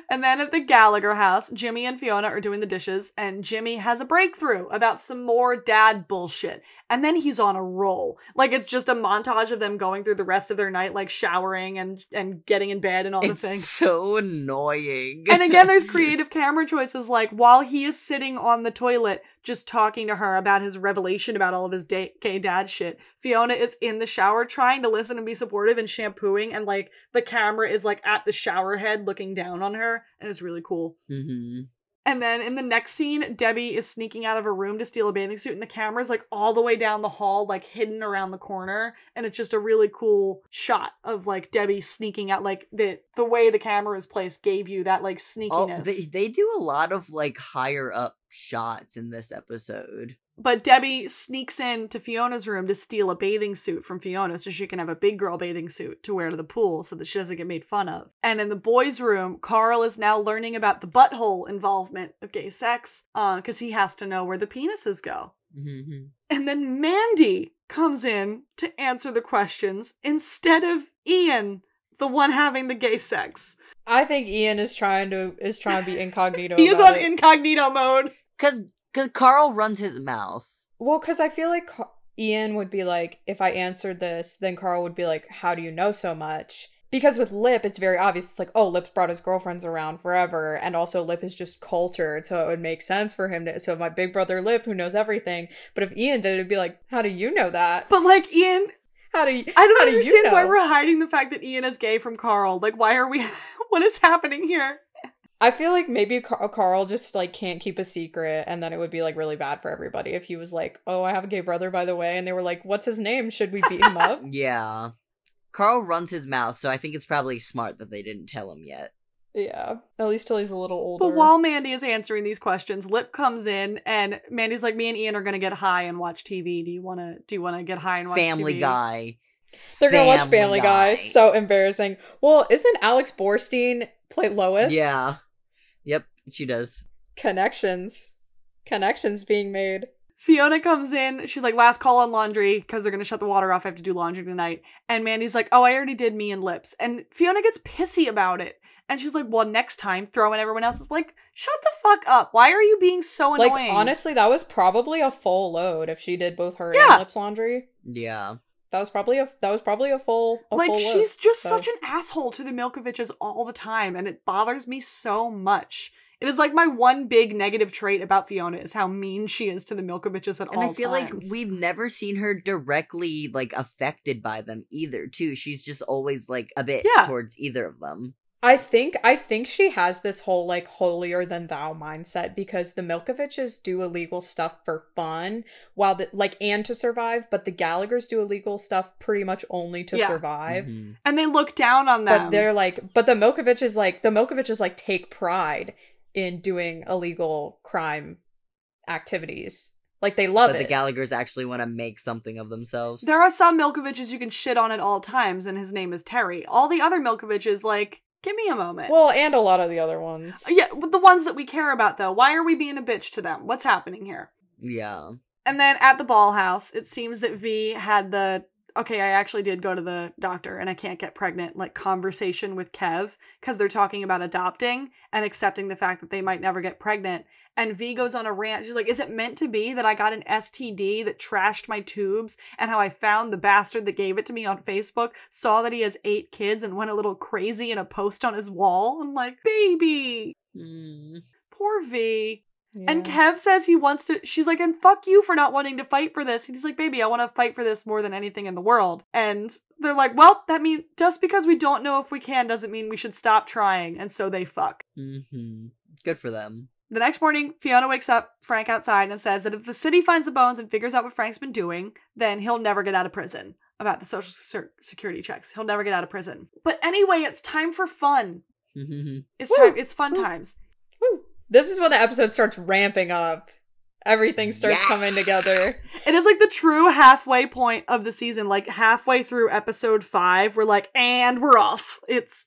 And then at the Gallagher house, Jimmy and Fiona are doing the dishes, and Jimmy has a breakthrough about some more dad bullshit. And then he's on a roll. Like, it's just a montage of them going through the rest of their night, like showering and getting in bed and all the things. It's so annoying. And again, there's creative camera choices, like while he is sitting on the toilet just talking to her about his revelation about all of his gay dad shit, Fiona is in the shower trying to listen and be supportive and shampooing, and like the camera is like at the shower head looking down on her, and it's really cool. Mm-hmm. And then in the next scene, Debbie is sneaking out of her room to steal a bathing suit, and the camera's like all the way down the hall, like hidden around the corner. And it's just a really cool shot of like Debbie sneaking out. Like the way the camera is placed gave you that like sneakiness. They do a lot of like higher up shots in this episode. But Debbie sneaks into Fiona's room to steal a bathing suit from Fiona so she can have a big girl bathing suit to wear to the pool so that she doesn't get made fun of. And in the boys' room, Carl is now learning about the butthole involvement of gay sex because he has to know where the penises go. Mm-hmm. And then Mandy comes in to answer the questions instead of Ian, the one having the gay sex. I think Ian is trying to be incognito. He is on incognito mode. Because Carl runs his mouth. Well, because I feel like Ian would be like, if I answered this, then Carl would be like, how do you know so much? Because with Lip, it's very obvious. It's like, oh, Lip's brought his girlfriends around forever. And also Lip is just cultured. So it would make sense for him to... So my big brother Lip, who knows everything. But if Ian did, it'd be like, how do you know that? But like, Ian... I don't understand why we're hiding the fact that Ian is gay from Carl. Like, why are we... What is happening here? I feel like maybe Carl just, like, can't keep a secret, and then it would be, like, really bad for everybody if he was like, oh, I have a gay brother, by the way, and they were like, what's his name? Should we beat him up? Yeah. Carl runs his mouth, so I think it's probably smart that they dn't tell him yet. Yeah, at least till he's a little older. But while Mandy is answering these questions, Lip comes in, and Mandy's like, me and Ian are gonna get high and watch TV. Do you wanna get high and watch Family TV? Guy. They're gonna watch Family Guy. So embarrassing. Well, isn't Alex Borstein play Lois? Yeah. Yep, she does. Connections being made. Fiona comes in. She's like, last call on laundry because they're going to shut the water off. I have to do laundry tonight. And Mandy's like, oh, I already did me and Lips. And Fiona gets pissy about it. And she's like, well, next time, throw in everyone else. It's like, shut the fuck up. Why are you being so annoying? Like, honestly, that was probably a full load if she did both her and Lips laundry. Yeah. That was probably a full like, full she's load, just such an asshole to the Milkoviches all the time. And it bothers me so much. It is like my one big negative trait about Fiona is how mean she is to the Milkoviches at all times. And I feel like we've never seen her directly, like, affected by them either, too. She's just always, like, a bitch towards either of them. I think she has this whole, like, holier than thou mindset because the Milkoviches do illegal stuff for fun while and to survive, but the Gallaghers do illegal stuff pretty much only to survive. Mm-hmm. And they look down on them. But they're like, but the Milkoviches take pride in doing illegal crime activities. Like, they love it. But the Gallaghers actually want to make something of themselves. There are some Milkoviches you can shit on at all times, and his name is Terry. All the other Milkoviches, like, give me a moment. Well, and a lot of the other ones. Yeah, the ones that we care about, though. Why are we being a bitch to them? What's happening here? Yeah. And then at the ball house, it seems that V had the, okay, I actually did go to the doctor and I can't get pregnant, like, conversation with Kev, because they're talking about adopting and accepting the fact that they might never get pregnant. And V goes on a rant. She's like, is it meant to be that I got an STD that trashed my tubes and how I found the bastard that gave it to me on Facebook, saw that he has 8 kids and went a little crazy in a post on his wall? I'm like, baby. Poor V. Yeah. And Kev says he wants to, she's like, and fuck you for not wanting to fight for this. And he's like, baby, I want to fight for this more than anything in the world. And they're like, well, that means just because we don't know if we can doesn't mean we should stop trying. And so they fuck. Mm-hmm. Good for them. The next morning, Fiona wakes up Frank outside and says that if the city finds the bones and figures out what Frank's been doing, then he'll never get out of prison. About the social security checks. He'll never get out of prison. But anyway, it's time for fun. It's fun times. Woo. This is when the episode starts ramping up. Everything starts coming together. It is like the true halfway point of the season. Like halfway through episode 5, we're like, and we're off. It's,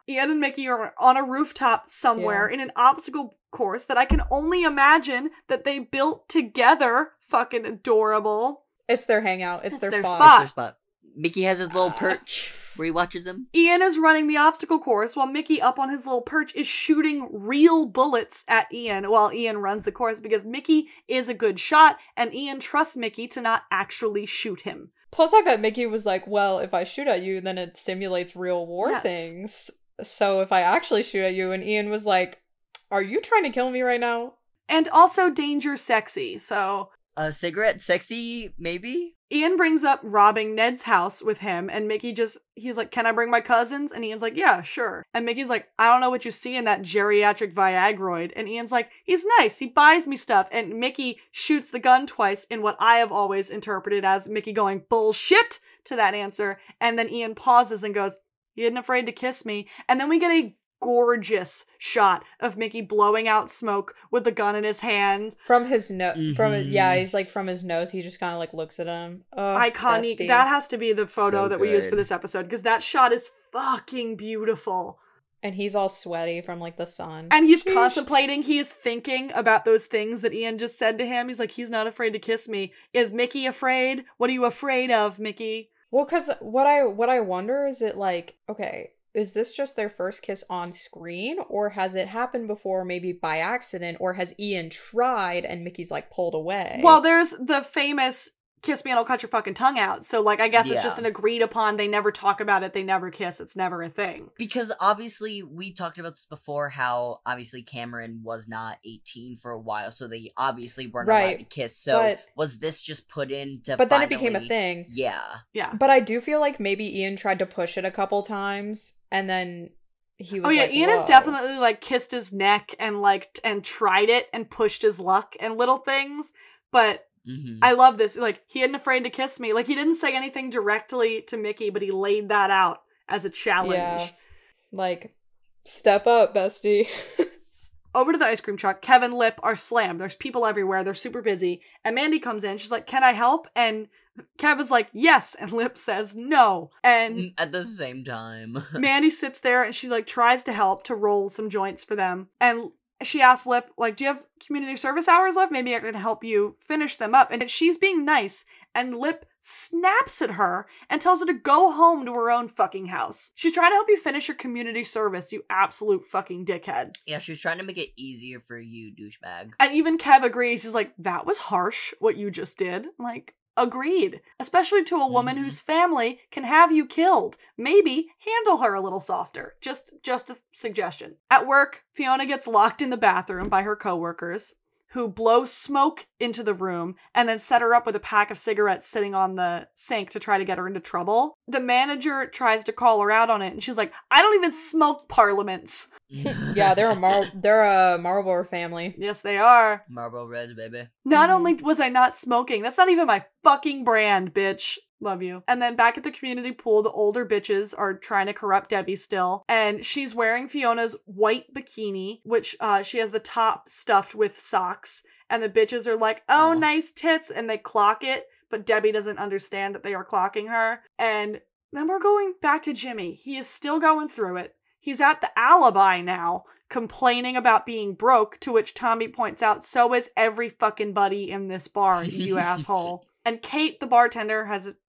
Ian and Mickey are on a rooftop somewhere in an obstacle course that I can only imagine that they built together. Fucking adorable. It's their hangout. It's their spot. It's their spot. Mickey has his little perch where he watches him. Ian is running the obstacle course while Mickey up on his little perch is shooting real bullets at Ian while Ian runs the course because Mickey is a good shot and Ian trusts Mickey to not actually shoot him. Plus, I bet Mickey was like, well, if I shoot at you, then it simulates real war things. So if I actually shoot at you, and Ian was like, are you trying to kill me right now? And also danger sexy, so... Cigarette sexy, maybe? Ian brings up robbing Ned's house with him, and he's like, can I bring my cousins? And Ian's like, yeah, sure. And Mickey's like, I don't know what you see in that geriatric Viagroid. And Ian's like, he's nice, he buys me stuff. And Mickey shoots the gun twice in what I have always interpreted as Mickey going, bullshit, to that answer. And then Ian pauses and goes, he isn't afraid to kiss me. And then we get a gorgeous shot of Mickey blowing out smoke with the gun in his hand. From his nose. He's like, from his nose, he just kind of like looks at him. Iconic. Bestie. That has to be the photo So that we use for good. this episode, because that shot is fucking beautiful. And he's all sweaty from like the sun. And he's Sheesh. contemplating, he is thinking about those things that Ian just said to him. He's like, he's not afraid to kiss me. Is Mickey afraid? What are you afraid of, Mickey? Well, because what I wonder is, it like, okay, is this just their first kiss on screen, or has it happened before, maybe by accident, or has Ian tried and Mickey's like pulled away? Well, there's the famous kiss me and I'll cut your fucking tongue out. So, like, I guess it's Yeah. just an agreed upon, they never talk about it, they never kiss, it's never a thing. Because obviously, we talked about this before, how obviously Cameron was not 18 for a while, so they obviously weren't allowed to kiss. So was this just put in to But then it became a thing. Yeah. Yeah. But I do feel like maybe Ian tried to push it a couple times, and then he was like, Ian has whoa. definitely, like, kissed his neck and, like, and tried it and pushed his luck and little things, but Mm-hmm. I love this. Like, he isn't afraid to kiss me. Like, he didn't say anything directly to Mickey, but he laid that out as a challenge. Yeah. Like, step up, bestie. Over to the ice cream truck, Kev and Lip are slammed. There's people everywhere. They're super busy. And Mandy comes in. She's like, can I help? And Kev is like, yes. And Lip says no. And At the same time. Mandy sits there and she, like, tries to help to roll some joints for them. And she asks Lip, like, do you have community service hours left? Maybe I can help you finish them up. And she's being nice. And Lip snaps at her and tells her to go home to her own fucking house. She's trying to help you finish your community service, you absolute fucking dickhead. Yeah, she was trying to make it easier for you, douchebag. And even Kev agrees. He's like, that was harsh, what you just did. I'm like, agreed. Especially to a woman whose family can have you killed. Maybe handle her a little softer. Just a suggestion. At work, Fiona gets locked in the bathroom by her coworkers, who blow smoke into the room and then set her up with a pack of cigarettes sitting on the sink to try to get her into trouble. The manager tries to call her out on it, and she's like, I don't even smoke parliaments. Yeah, they're a Marlboro family. Yes, they are. Marlboro Red, baby. Not only was I not smoking, that's not even my fucking brand, bitch. Love you. And then back at the community pool, the older bitches are trying to corrupt Debbie still. And she's wearing Fiona's white bikini, which she has the top stuffed with socks. And the bitches are like, oh, nice tits. And they clock it. But Debbie doesn't understand that they are clocking her. And then we're going back to Jimmy. He is still going through it. He's at the alibi now, complaining about being broke, to which Tommy points out, so is every fucking buddy in this bar, you asshole. And Kate, the bartender,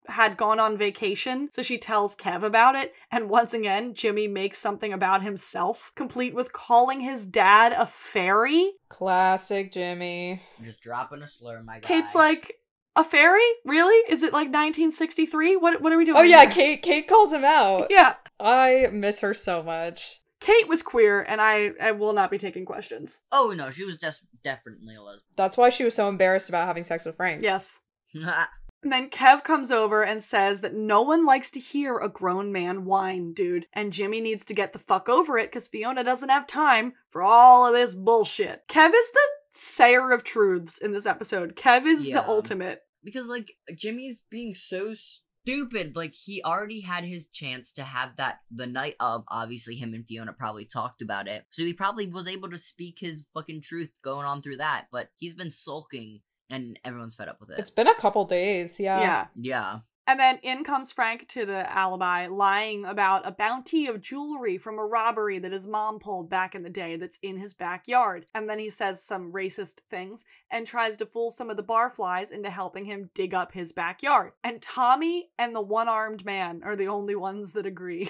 had gone on vacation, so she tells Kev about it, and once again, Jimmy makes something about himself, complete with calling his dad a fairy. Classic Jimmy. Just dropping a slur, my guy. Kate's like, a fairy? Really? Is it like 1963? What are we doing? Oh yeah, here? Kate calls him out. Yeah. I miss her so much. Kate was queer, and I will not be taking questions. Oh no, she was definitely a lesbian. That's why she was so embarrassed about having sex with Frank. Yes. And then Kev comes over and says that no one likes to hear a grown man whine, dude. And Jimmy needs to get the fuck over it because Fiona doesn't have time for all of this bullshit. Kev is the sayer of truths in this episode. Kev is the ultimate. Because, like, Jimmy's being so stupid. Like, he already had his chance to have that the night of. Obviously, him and Fiona probably talked about it. So he probably was able to speak his fucking truth going on through that. But he's been sulking. And everyone's fed up with it. It's been a couple days, yeah. Yeah. And then in comes Frank to the alibi, lying about a bounty of jewelry from a robbery that his mom pulled back in the day that's in his backyard. And then he says some racist things and tries to fool some of the barflies into helping him dig up his backyard. And Tommy and the one-armed man are the only ones that agree.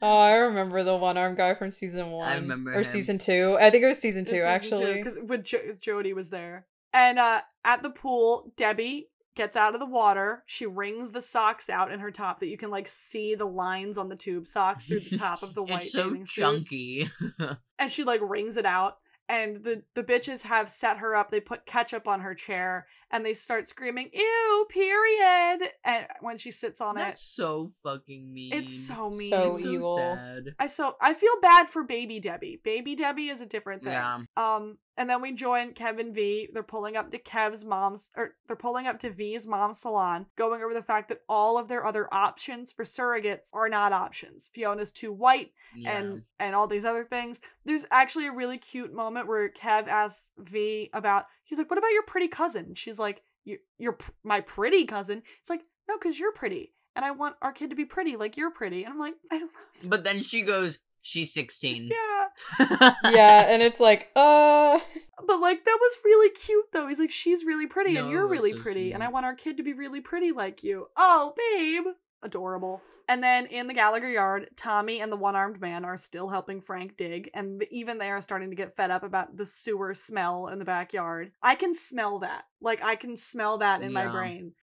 Oh, I remember the one-armed guy from season 1. I remember Or him. season 2. I think it was season 2, actually. Because Jody was there. And at the pool, Debbie gets out of the water. She wrings the socks out in her top that you can, like, see the lines on the tube socks through the top of the white It's so bathing suit. chunky. And she, like, wrings it out. and the bitches have set her up. They put ketchup on her chair, and they start screaming, "Ew, period!" And when she sits on That's it, so fucking mean. it's so mean. So It's evil. sad. I feel bad for Baby Debbie. Baby Debbie is a different thing. Yeah. And then we join Kev and V. They're pulling up to they're pulling up to V's mom's salon, going over the fact that all of their other options for surrogates are not options. Fiona's too white, Yeah. and all these other things. There's actually a really cute moment where Kev asks V about, he's like, "What about your pretty cousin?" She's like, You're my pretty cousin." It's like, "No, because you're pretty. And I want our kid to be pretty like you're pretty." And I'm like, I don't know. But then she goes, she's 16. Yeah. Yeah, and it's like, But like, that was really cute though. He's like, "She's really pretty No, and it you're was really so pretty. And I sweet. want our kid to be really pretty like you." Oh, babe. Adorable. And then in the Gallagher yard, Tommy and the one-armed man are still helping Frank dig, and even they are starting to get fed up about the sewer smell in the backyard. I can smell that. Like, I can smell that in my Yeah. brain.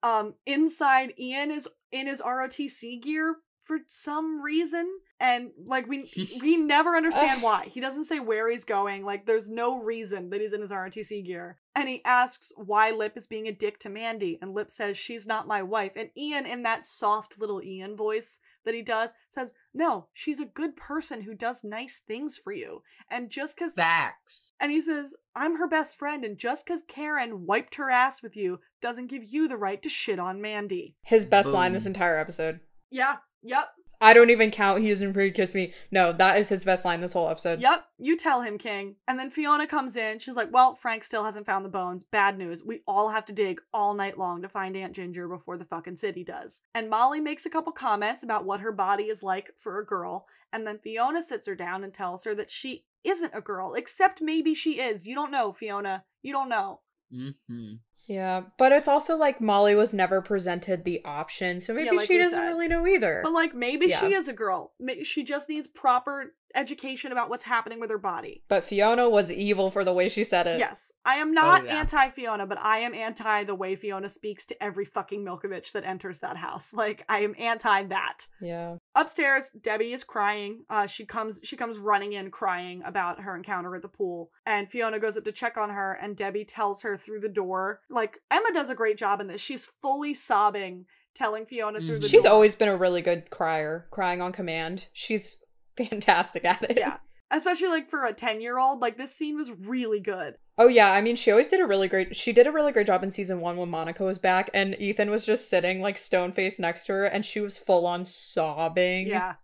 Inside, Ian is in his ROTC gear for some reason, and like we never understand why. He doesn't say where he's going. Like, there's no reason that he's in his ROTC gear. And he asks why Lip is being a dick to Mandy, and Lip says, "She's not my wife." And Ian, in that soft little Ian voice that he does, says, "No, she's a good person who does nice things for you. And just because..." Facts. And he says, "I'm her best friend, and just because Karen wiped her ass with you doesn't give you the right to shit on Mandy." his best line Boom. this entire episode. Yeah, yep, I don't even count he isn't pretty kiss me. No, that is his best line this whole episode. yep. You tell him, King. And then Fiona comes in. She's like, "Well, Frank still hasn't found the bones. Bad news. We all have to dig all night long to find Aunt Ginger before the fucking city does." And Molly makes a couple comments about what her body is like for a girl. And then Fiona sits her down and tells her that she isn't a girl, except maybe she is. You don't know, Fiona. You don't know. Mm-hmm. Yeah, but it's also like Molly was never presented the option, so maybe Yeah, like she we doesn't said. really know either. But like, maybe Yeah. she is a girl. She just needs proper education about what's happening with her body. But Fiona was evil for the way she said it. Yes. I am not Oh, yeah. anti-Fiona, but I am anti the way Fiona speaks to every fucking Milkovich that enters that house. Like, I am anti that. Yeah. Upstairs, Debbie is crying. She comes running in crying about her encounter at the pool. And Fiona goes up to check on her, and Debbie tells her through the door. Like, Emma does a great job in this. She's fully sobbing, telling Fiona through the She's door. always been a really good crier, crying on command. She's fantastic at it. Yeah. Especially, like, for a 10-year-old. Like, this scene was really good. Oh yeah, I mean, she did a really great job in season 1 when Monica was back, and Ethan was just sitting, like, stone-faced next to her, and she was full-on sobbing. Yeah.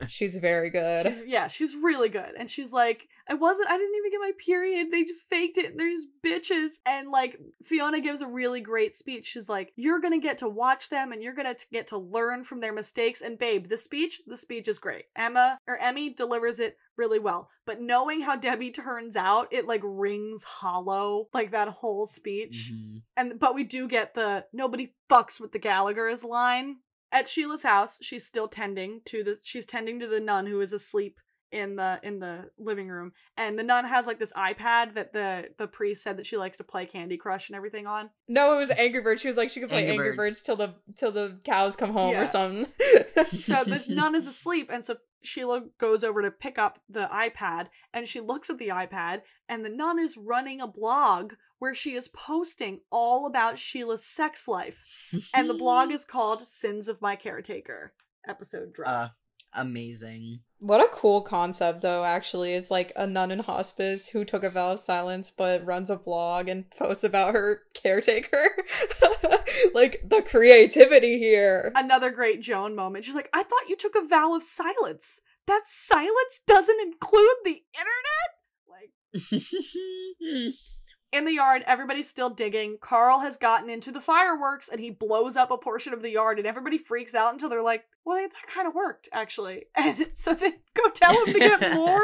She's very good. She's really good. And she's like, I didn't even get my period. They just faked it. They're just bitches. And like, Fiona gives a really great speech. She's like, "You're gonna get to watch them and you're gonna get to learn from their mistakes." And babe, the speech is great. Emmy delivers it really well. But knowing how Debbie turns out, it like rings hollow, like that whole speech. Mhm. But we do get the "nobody fucks with the Gallaghers" line. At Sheila's house, she's still tending to the nun who is asleep in the living room, and the nun has like this iPad that the priest said that she likes to play Candy Crush and everything on. No, it was Angry Birds. She was like, she could play Angry Angry Birds till the cows come home Yeah. or something. So the nun is asleep, and so Sheila goes over to pick up the iPad, and she looks at the iPad, and the nun is running a blog where she is posting all about Sheila's sex life. And the blog is called Sins of My Caretaker. Episode drop. Amazing. What a cool concept, though, actually, is like a nun in hospice who took a vow of silence but runs a blog and posts about her caretaker. Like, the creativity here. Another great Joan moment. She's like, "I thought you took a vow of silence. That silence doesn't include the internet?" Like, in the yard, everybody's still digging. Carl has gotten into the fireworks and he blows up a portion of the yard, and everybody freaks out until they're like, "Well, that kind of worked, actually." And so they go tell him to get more.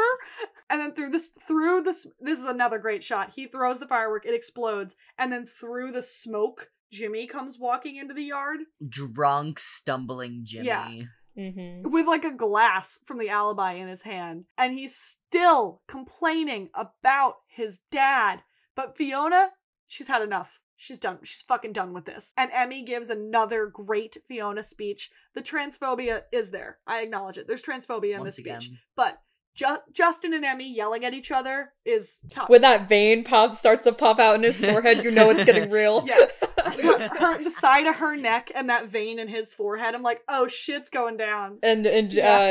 And then through this, this is another great shot. He throws the firework, it explodes, and then through the smoke, Jimmy comes walking into the yard. Drunk, stumbling Jimmy. Yeah. Mm-hmm. With like a glass from the alibi in his hand. And he's still complaining about his dad. But Fiona, she's had enough. She's done. She's fucking done with this. And Emmy gives another great Fiona speech. The transphobia is there. I acknowledge it. There's transphobia in Once this speech. again. But Justin and Emmy yelling at each other is tough. When that vein starts to pop out in his forehead, you know it's getting real. Yeah. The side of her neck and that vein in his forehead, I'm like, oh, shit's going down. And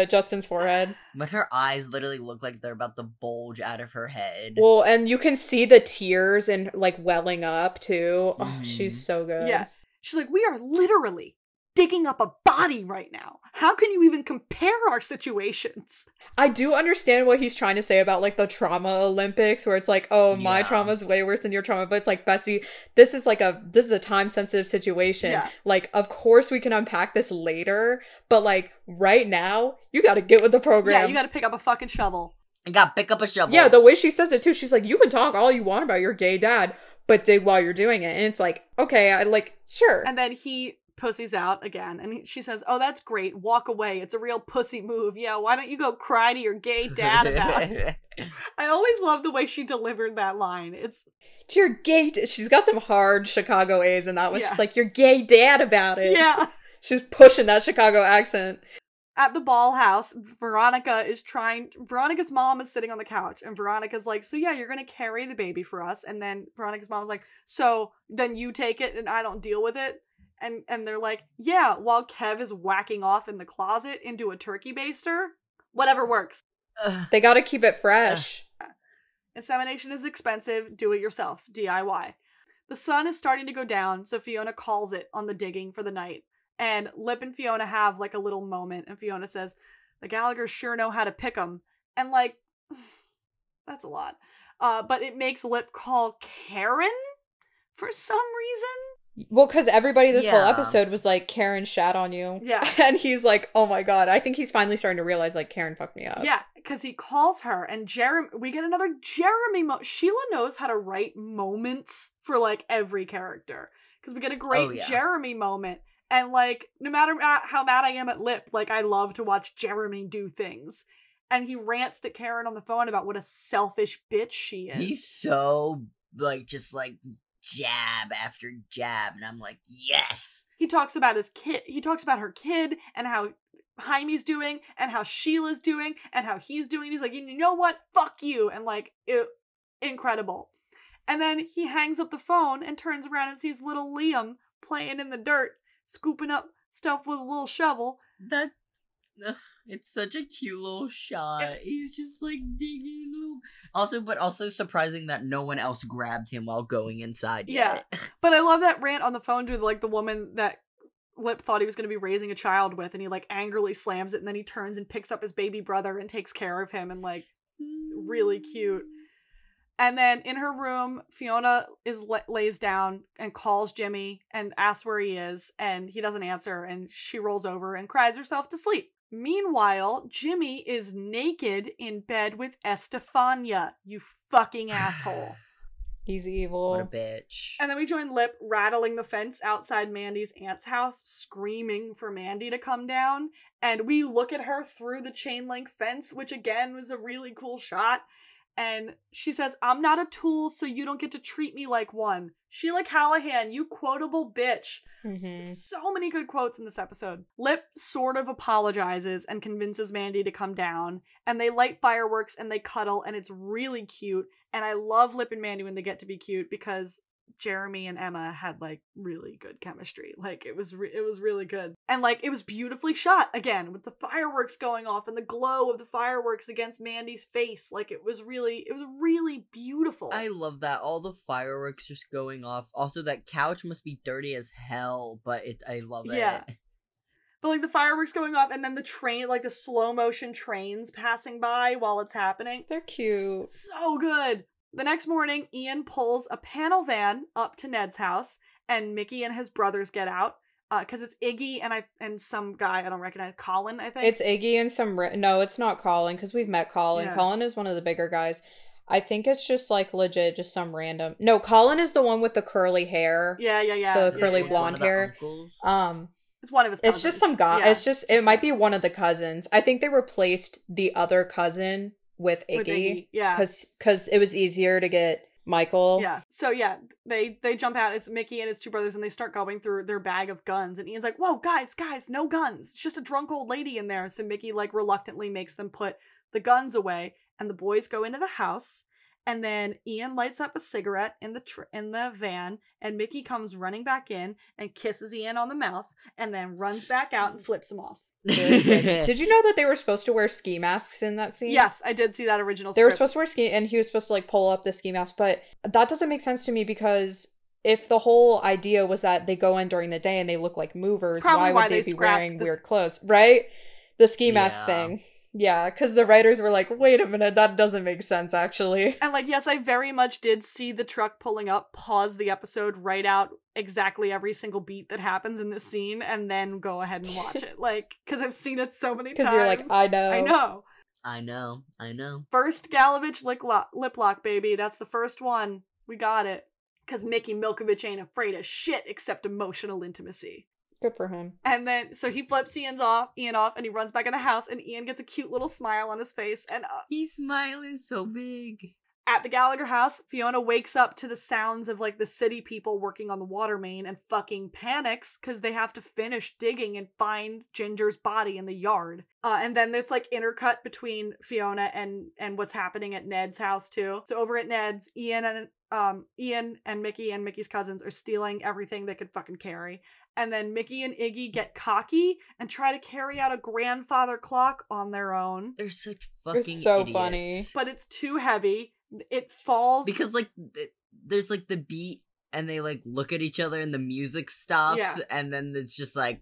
Justin's forehead. When her eyes literally look like they're about to bulge out of her head. Well, and you can see the tears and like welling up too. Oh, she's so good. Yeah. She's like, we are literally digging up a body right now. How can you even compare our situations? I do understand what he's trying to say about like the trauma Olympics, where it's like, oh, my trauma is way worse than your trauma, but it's like, Bessie, this is a time sensitive situation. Yeah. Like, of course we can unpack this later, but like right now, you got to get with the program. Yeah, you got to pick up a fucking shovel. I got to pick up a shovel. Yeah, the way she says it too, she's like, you can talk all you want about your gay dad, but dig while you're doing it. And it's like, okay, I like, sure. And then he pussies out again, and she says, oh, that's great, walk away, it's a real pussy move. Yeah, why don't you go cry to your gay dad about it? I always love the way she delivered that line. It's to your gay she's got some hard Chicago A's in that one. She's like, your gay dad about it. Yeah, she's pushing that Chicago accent. At the ball house, Veronica's mom is sitting on the couch, and Veronica's like, so yeah, you're gonna carry the baby for us. And then Veronica's mom's like, so then you take it and I don't deal with it. And they're like, yeah, while Kev is whacking off in the closet into a turkey baster. Whatever works. They gotta keep it fresh. Insemination is expensive. Do it yourself. DIY. The sun is starting to go down, so Fiona calls it on the digging for the night. And Lip and Fiona have like a little moment, and Fiona says, the Gallaghers sure know how to pick 'em. And like, that's a lot. But it makes Lip call Karen for some reason. Well, because everybody this whole episode was like, Karen shat on you. Yeah. And he's like, oh my god. I think he's finally starting to realize, like, Karen fucked me up. Yeah, because he calls her, and we get another Jeremy moment. Sheila knows how to write moments for, like, every character. Because we get a great Jeremy moment. And, like, no matter how mad I am at Lip, like, I love to watch Jeremy do things. And he rants to Karen on the phone about what a selfish bitch she is. He's so, like, just, like, jab after jab, and I'm like, yes. He talks about his kid. He talks about her kid and how Jaime's doing and how Sheila's doing and how he's doing. He's like, you know what? Fuck you. And like, incredible. And then he hangs up the phone and turns around and sees little Liam playing in the dirt, scooping up stuff with a little shovel. It's such a cute little shot. He's just like digging. Also surprising that no one else grabbed him while going inside yet. Yeah. But I love that rant on the phone to like the woman that Lip thought he was going to be raising a child with, and he like angrily slams it, and then he turns and picks up his baby brother and takes care of him, and like really cute. And then in her room, Fiona lays down and calls Jimmy and asks where he is, and he doesn't answer, and she rolls over and cries herself to sleep. Meanwhile, Jimmy is naked in bed with Estefania, you fucking asshole. He's evil. What a bitch. And then we join Lip rattling the fence outside Mandy's aunt's house, screaming for Mandy to come down. And we look at her through the chain link fence, which again was a really cool shot. And she says, I'm not a tool, so you don't get to treat me like one. Sheila Callahan, you quotable bitch. Mm-hmm. So many good quotes in this episode. Lip sort of apologizes and convinces Mandy to come down. And they light fireworks and they cuddle, and it's really cute. And I love Lip and Mandy when they get to be cute, because Jeremy and Emma had like really good chemistry. Like it was really good. And like it was beautifully shot again, with the fireworks going off and the glow of the fireworks against Mandy's face. Like it was really beautiful. I love that. All the fireworks just going off. Also, that couch must be dirty as hell, but I love it. Yeah. But like the fireworks going off, and then the train, like the slow motion trains passing by while it's happening. They're cute. So good. The next morning, Ian pulls a panel van up to Ned's house, and Mickey and his brothers get out. Because it's Iggy and some guy I don't recognize. Colin, I think. It's Iggy and some... No, it's not Colin, because we've met Colin. Yeah. Colin is one of the bigger guys. I think it's just, like, legit, just some random... No, Colin is the one with the curly hair. Yeah. The curly blonde hair. It's one of his cousins. It's just some guy. Yeah. It might be one of the cousins. I think they replaced the other cousin with Iggy. Yeah. Because it was easier to get Michael. Yeah. So yeah, they jump out. It's Mickey and his two brothers, and they start going through their bag of guns. And Ian's like, whoa, guys, no guns. It's just a drunk old lady in there. So Mickey like reluctantly makes them put the guns away, and the boys go into the house. And then Ian lights up a cigarette in the van, and Mickey comes running back in and kisses Ian on the mouth, and then runs back out and flips him off. Did you know that they were supposed to wear ski masks in that scene? Yes, I did see that original They were script. supposed to wear ski, and he was supposed to like pull up the ski mask, but that doesn't make sense to me because if the whole idea was that they go in during the day and they look like movers, why would they be wearing weird clothes? Right? The ski mask thing. Yeah, because the writers were like, wait a minute, that doesn't make sense, actually. And, like, yes, I very much did see the truck pulling up, pause the episode, write out exactly every single beat that happens in this scene, and then go ahead and watch it. Like, because I've seen it so many times. Because you're like, I know. I know. First Gallaghers lip lock, baby. That's the first one. We got it. Because Mickey Milkovich ain't afraid of shit except emotional intimacy. Good for him. And then, so he flips Ian off, and he runs back in the house, and Ian gets a cute little smile on his face, and he's smiling so big. At the Gallagher house, Fiona wakes up to the sounds of, like, the city people working on the water main and fucking panics because they have to finish digging and find Ginger's body in the yard. And then it's, like, intercut between Fiona and what's happening at Ned's house, too. So over at Ned's, Ian and Mickey and Mickey's cousins are stealing everything they could fucking carry. And then Mickey and Iggy get cocky and try to carry out a grandfather clock on their own. They're such fucking It's so idiots. funny. But it's too heavy. It falls. Because, like, there's, like, the beat, and they, like, look at each other, and the music stops, and then it's just, like...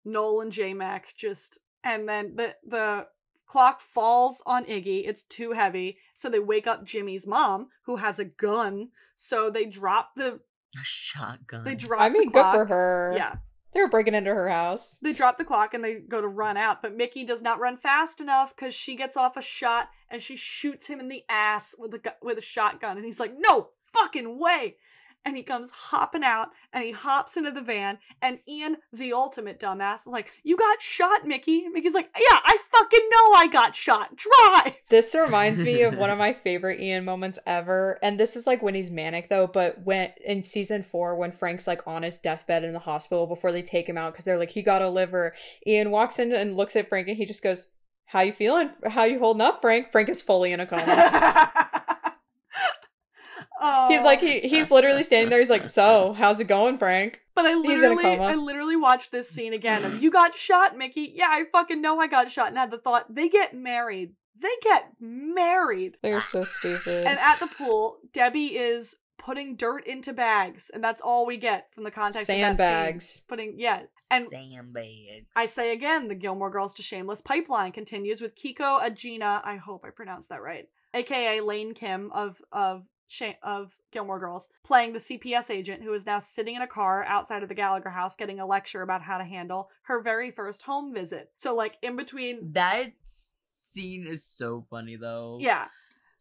Noel and J-Mac just... And then the clock falls on Iggy. It's too heavy. So they wake up Jimmy's mom, who has a gun. So they drop the... A shotgun. They drop I mean, the clock. good for her. Yeah. They were breaking into her house. They drop the clock and they go to run out, but Mickey does not run fast enough because she gets off a shot and she shoots him in the ass with a shotgun, and he's like, "No fucking way!" And he comes hopping out and he hops into the van, and Ian, the ultimate dumbass, is like, "You got shot, Mickey." And Mickey's like, "Yeah, I fucking know I got shot. Drive." This reminds me of one of my favorite Ian moments ever. And this is like when he's manic though, but when in season 4, when Frank's like on his deathbed in the hospital before they take him out because they're like, he got a liver. Ian walks in and looks at Frank and he just goes, "How you feeling? How you holding up, Frank?" Frank is fully in a coma. Oh. He's like, he's literally standing there. He's like, "So, how's it going, Frank?" But I He's in a coma. literally watched this scene again of, "You got shot, Mickey." "Yeah, I fucking know I got shot." And I had the thought, they get married. They're so stupid. And at the pool, Debbie is putting dirt into bags, and that's all we get from the context of that Sandbags. scene. Sandbags. I say again, the Gilmore Girls to Shameless pipeline continues with Kiko Agina, I hope I pronounced that right, aka Lane Kim of Gilmore Girls, playing the CPS agent who is now sitting in a car outside of the Gallagher house getting a lecture about how to handle her very first home visit. So, like, in between... That scene is so funny, though. Yeah.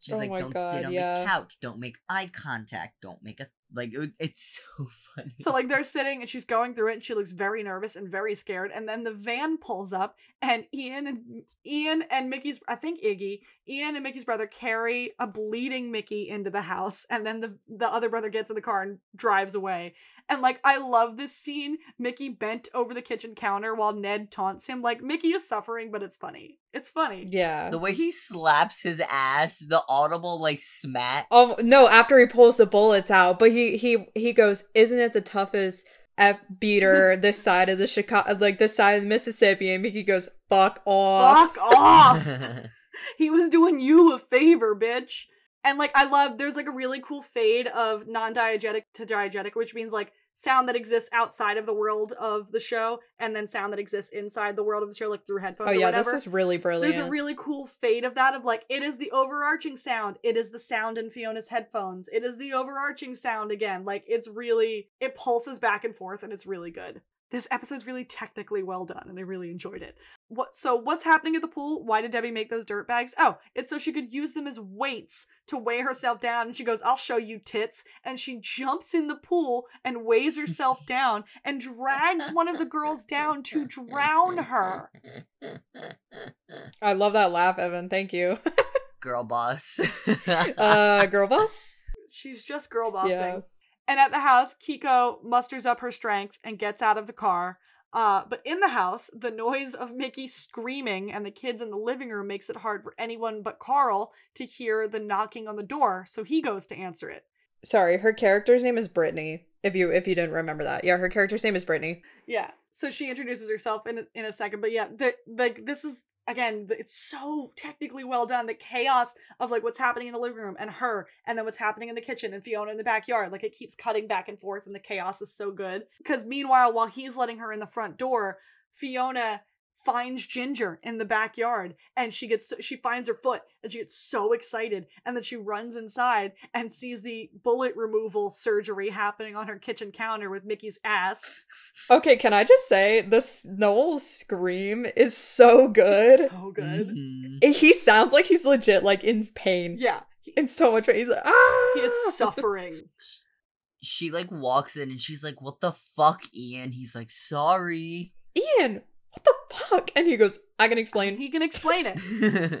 She's Oh like, my "Don't God, sit on yeah. the couch. Don't make eye contact. Don't make a..." Like, it's so funny. So, like, they're sitting and she's going through it and she looks very nervous and very scared. And then the van pulls up and Ian and Mickey's, I think Iggy, Ian and Mickey's brother carry a bleeding Mickey into the house. And then the other brother gets in the car and drives away. And, like, I love this scene. Mickey bent over the kitchen counter while Ned taunts him. Like, Mickey is suffering, but it's funny. It's funny. Yeah. The way he slaps his ass, the audible, like, smack. Oh no! After he pulls the bullets out, but he goes, "Isn't it the toughest F beater this side of the Chicago, like this side of the Mississippi?" And Mickey goes, "Fuck off." Fuck off! He was doing you a favor, bitch. And, like, I love, there's, like, a really cool fade of non-diegetic to diegetic, which means, like, sound that exists outside of the world of the show, and then sound that exists inside the world of the show, like, through headphones Oh or yeah, whatever. this is really brilliant. There's a really cool fade of that, of, like, it is the overarching sound. It is the sound in Fiona's headphones. It is the overarching sound again. Like, it's really, it pulses back and forth, and it's really good. This episode's really technically well done, and I really enjoyed it. So what's happening at the pool? Why did Debbie make those dirt bags? Oh, it's so she could use them as weights to weigh herself down. And she goes, "I'll show you, tits." And she jumps in the pool and weighs herself down and drags one of the girls down to drown her. I love that laugh, Evan. Thank you. Girl boss. Girl boss? She's just girl bossing. Yeah. And at the house, Kiko musters up her strength and gets out of the car. But in the house, the noise of Mickey screaming and the kids in the living room makes it hard for anyone but Carl to hear the knocking on the door, so he goes to answer it. Sorry, her character's name is Brittany. If you didn't remember that. Yeah, her character's name is Brittany. Yeah. So she introduces herself in a second, but yeah, this is, again, it's so technically well done. The chaos of like what's happening in the living room and her, and then what's happening in the kitchen and Fiona in the backyard. Like it keeps cutting back and forth, and the chaos is so good. Because meanwhile, while he's letting her in the front door, Fiona finds Ginger in the backyard, and she finds her foot, and she gets so excited, and then she runs inside and sees the bullet removal surgery happening on her kitchen counter with Mickey's ass. Okay, can I just say, this Noel's scream is so good. It's so good. Mm-hmm. He sounds like he's legit, like, in pain. Yeah. In so much pain. He's like, ah! He is suffering. She like walks in and she's like, "What the fuck, Ian?" He's like, "Sorry." Ian, what the fuck? And he goes, I can explain. He can explain it.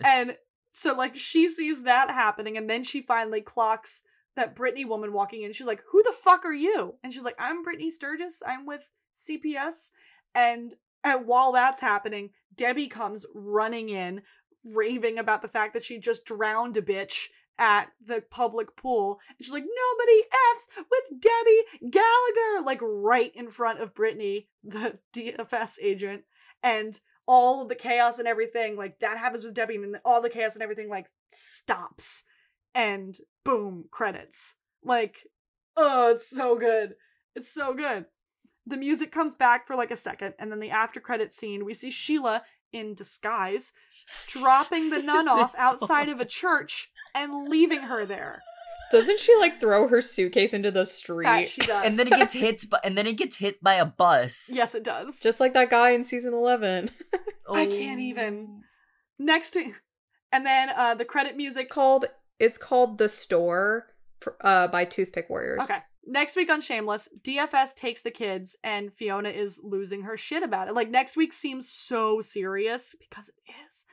And so, like, she sees that happening, and then she finally clocks that Brittany woman walking in. She's like, "Who the fuck are you?" And she's like, "I'm Brittany Sturgis. I'm with CPS." And while that's happening, Debbie comes running in, raving about the fact that she just drowned a bitch at the public pool. And she's like, "Nobody F's with Debbie Gallagher!" Like, right in front of Brittany, the DFS agent. And all the chaos and everything, like, that happens with Debbie, and then all the chaos and everything, like, stops. And boom, credits. Like, oh, it's so good. It's so good. The music comes back for, like, a second, and then the after-credit scene, we see Sheila, in disguise, dropping the nun off outside of a church and leaving her there. Doesn't she, like, throw her suitcase into the street? That she does. And then it gets hit by a bus. Yes, it does. Just like that guy in season 11. I can't even. Next week. And then the credit music. It's called The Store by Toothpick Warriors. Okay. Next week on Shameless, DFS takes the kids and Fiona is losing her shit about it. Like, next week seems so serious because it is.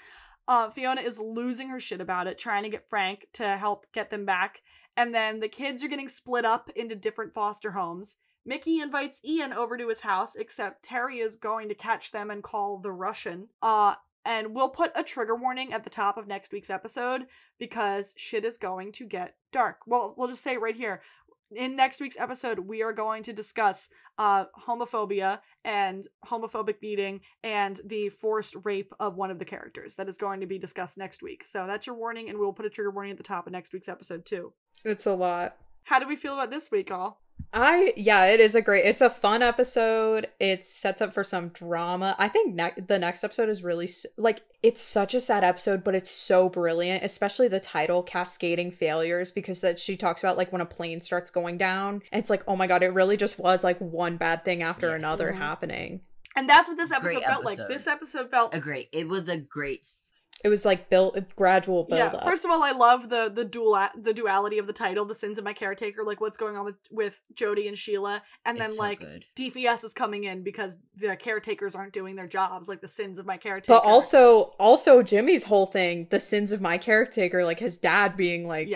Fiona is losing her shit about it, trying to get Frank to help get them back. And then the kids are getting split up into different foster homes. Mickey invites Ian over to his house, except Terry is going to catch them and call the Russian. And we'll put a trigger warning at the top of next week's episode because shit is going to get dark. Well, we'll just say it right here. In next week's episode, we are going to discuss homophobia and homophobic beating and the forced rape of one of the characters. That is going to be discussed next week. So that's your warning, and we'll put a trigger warning at the top of next week's episode too. It's a lot. How do we feel about this week, all? It's a fun episode. It sets up for some drama. I think the next episode is really, like, it's such a sad episode, but it's so brilliant, especially the title, Cascading Failures, because that she talks about, like, when a plane starts going down, and it's like, oh my god, it really just was, like, one bad thing after another happening. And that's what this episode felt like. This episode felt... It was a great... It was like gradual build up. First of all, I love the duality of the title, The Sins of My Caretaker, like what's going on with Jody and Sheila, and then DFS is coming in because the caretakers aren't doing their jobs, like the sins of my caretaker. But also Jimmy's whole thing, the sins of my caretaker, like his dad being like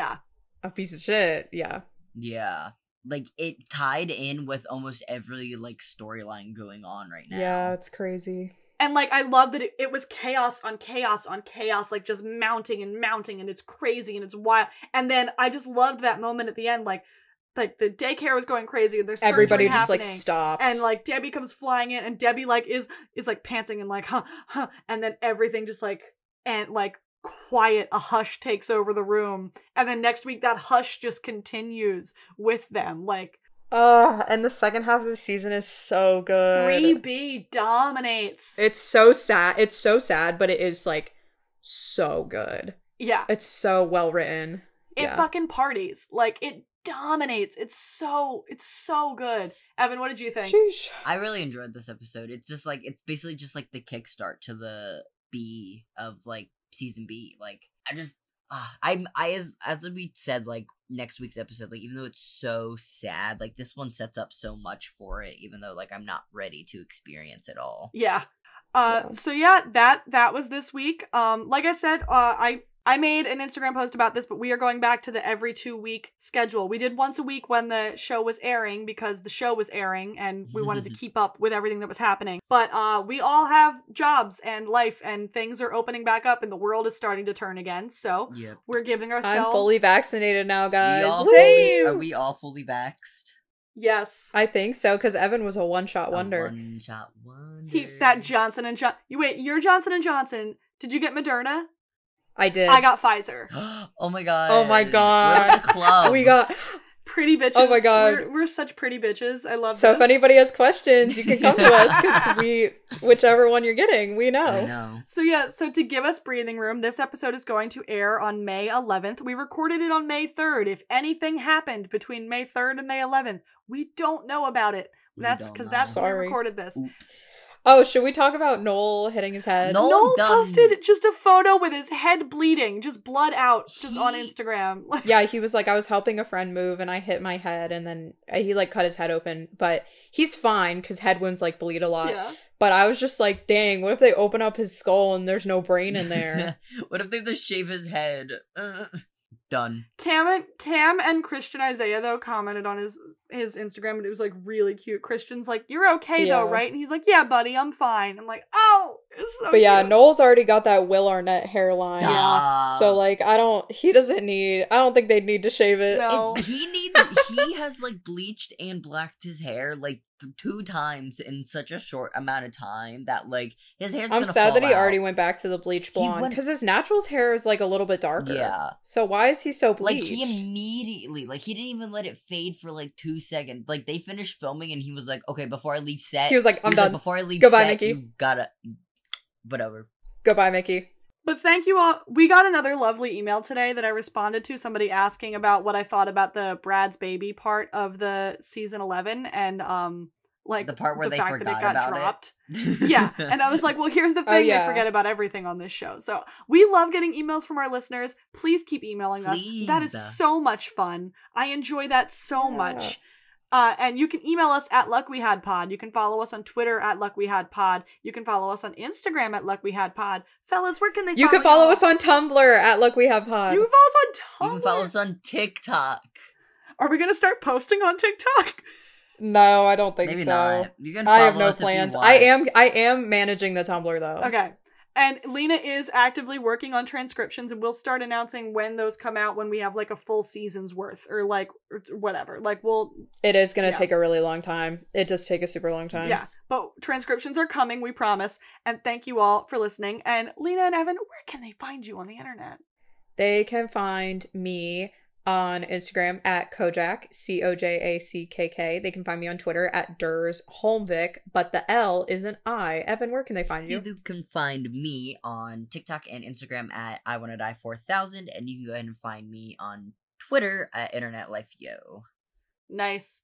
a piece of shit. Yeah. Like, it tied in with almost every, like, storyline going on right now. Yeah, it's crazy. And, like, I love that it was chaos on chaos on chaos, like, just mounting, and it's crazy, and it's wild. And then I just loved that moment at the end, like the daycare was going crazy, and there's everybody just, happening, like, stops. And, like, Debbie comes flying in, and Debbie, like, is like, panting, and, like, huh, and then everything just, like, and, like, quiet, a hush takes over the room. And then next week, that hush just continues with them, like... and the second half of the season is so good. 3B dominates. It's so sad, but it is, like, so good. Yeah. It's so well written. It fucking parties. Like, it dominates. It's so good. Evan, what did you think? Sheesh. I really enjoyed this episode. It's just, like, it's basically just, like, the kickstart to the B of, like, season B. Like, I just... as we said, like, next week's episode, like, even though it's so sad, like, this one sets up so much for it, even though, like, I'm not ready to experience it all. Yeah. So yeah, that was this week. Like I said, I I made an Instagram post about this, but we are going back to the every 2-week schedule. We did once a week when the show was airing because the show was airing and we wanted to keep up with everything that was happening. But we all have jobs and life and things are opening back up and the world is starting to turn again. So we're giving ourselves... I'm fully vaccinated now, guys. Are we all fully vaxxed? Yes. I think so, because Evan was a one-shot wonder. One-shot wonder. That Johnson & Johnson... Wait, you're Johnson & Johnson. Did you get Moderna? I did. I got Pfizer. Oh my god. Oh my god. We're in the club. We got... Pretty bitches. Oh my god. We're such pretty bitches. I love So this. if anybody has questions, you can come to us, because whichever one you're getting, we know. I know. So to give us breathing room, this episode is going to air on May 11th. We recorded it on May 3rd. If anything happened between May 3rd and May 11th, we don't know about it. That's because that's when we recorded this. Oops. Oh, should we talk about Noel hitting his head? Noel posted just a photo with his head bleeding, just blood out, just on Instagram. Yeah, he was like, I was helping a friend move and I hit my head and then he like cut his head open, but he's fine because head wounds like bleed a lot. Yeah. But I was just like, dang, what if they open up his skull and there's no brain in there? What if they just shave his head? Done. Cam and Christian Isaiah, though, commented on his Instagram, and it was, like, really cute. Christian's like, you're okay, though, right? And he's like, yeah, buddy, I'm fine. I'm like, oh, it's so But yeah, cute. Noel's already got that Will Arnett hairline. Stop. So, like, I don't think they'd need to shave it. No. He has, like, bleached and blacked his hair, like, 2 times in such a short amount of time that, like, his hair's I'm sad that he already went back to the bleach blonde, because his natural hair is, like, a little bit darker. Yeah. So why is he so bleached? Like, he immediately, like, he didn't even let it fade for, like, 2 seconds. Like, they finished filming and he was like, okay, before I leave set... He was like, I'm done. Before I leave Goodbye, set, Mickey. you gotta... Whatever. Goodbye, Mickey. But thank you all. We got another lovely email today that I responded to, somebody asking about what I thought about the Brad's baby part of the season 11, and, like, the part where they fact forgot that it got about dropped. it. Yeah, and I was like, well, here's the thing, they forget about everything on this show. So we love getting emails from our listeners. Please keep emailing us. That is so much fun. I enjoy that so much. And you can email us at luckwehadpod. You can follow us on Twitter at luckwehadpod. You can follow us on Instagram at luckwehadpod. Fellas, where can they follow You can follow us on Tumblr at luckwehadpod. You can follow us on Tumblr. You can follow us on TikTok. Are we going to start posting on TikTok? No, I don't think Maybe so. not. You can follow I have no us if you plans. want. I am managing the Tumblr though. Okay. And Lena is actively working on transcriptions, and we'll start announcing when those come out when we have, like, a full season's worth, or, like, whatever. Like, It is going to take a really long time. It does take a super long time. Yeah, but transcriptions are coming, we promise. And thank you all for listening. And Lena and Evan, where can they find you on the internet? They can find me on Instagram at Kojak, COJACKK. They can find me on Twitter at DursHolmvik, but the L is an I. Evan, where can they find you? You can find me on TikTok and Instagram at IWannaDie4000, and you can go ahead and find me on Twitter at InternetLifeYo. Nice.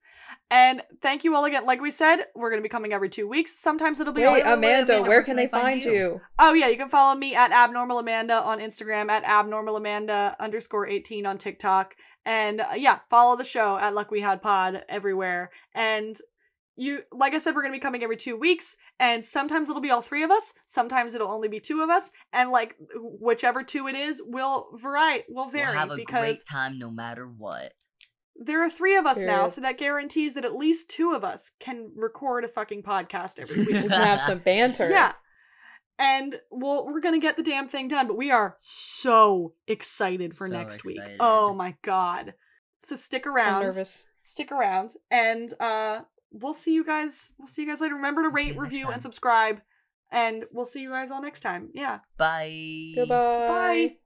And thank you all again. Like we said, we're going to be coming every 2 weeks. Sometimes it'll be... Wait, Amanda, where can they find you? Oh, yeah, you can follow me at AbnormalAmanda on Instagram, at AbnormalAmanda_18 on TikTok. And yeah, follow the show at luckwehadpod everywhere. And like I said, we're going to be coming every 2 weeks. And sometimes it'll be all 3 of us. Sometimes it'll only be 2 of us. And like, whichever 2 it is, we'll vary. We'll have a great time no matter what. There are 3 of us now, so that guarantees that at least 2 of us can record a fucking podcast every week. We can have some banter. Yeah. And we're going to get the damn thing done, but we are so excited for next week. Oh my god. So stick around. I'm nervous. Stick around. And we'll see you guys later. Remember to rate, review, and subscribe. And we'll see you guys all next time. Yeah. Bye. Goodbye. Bye.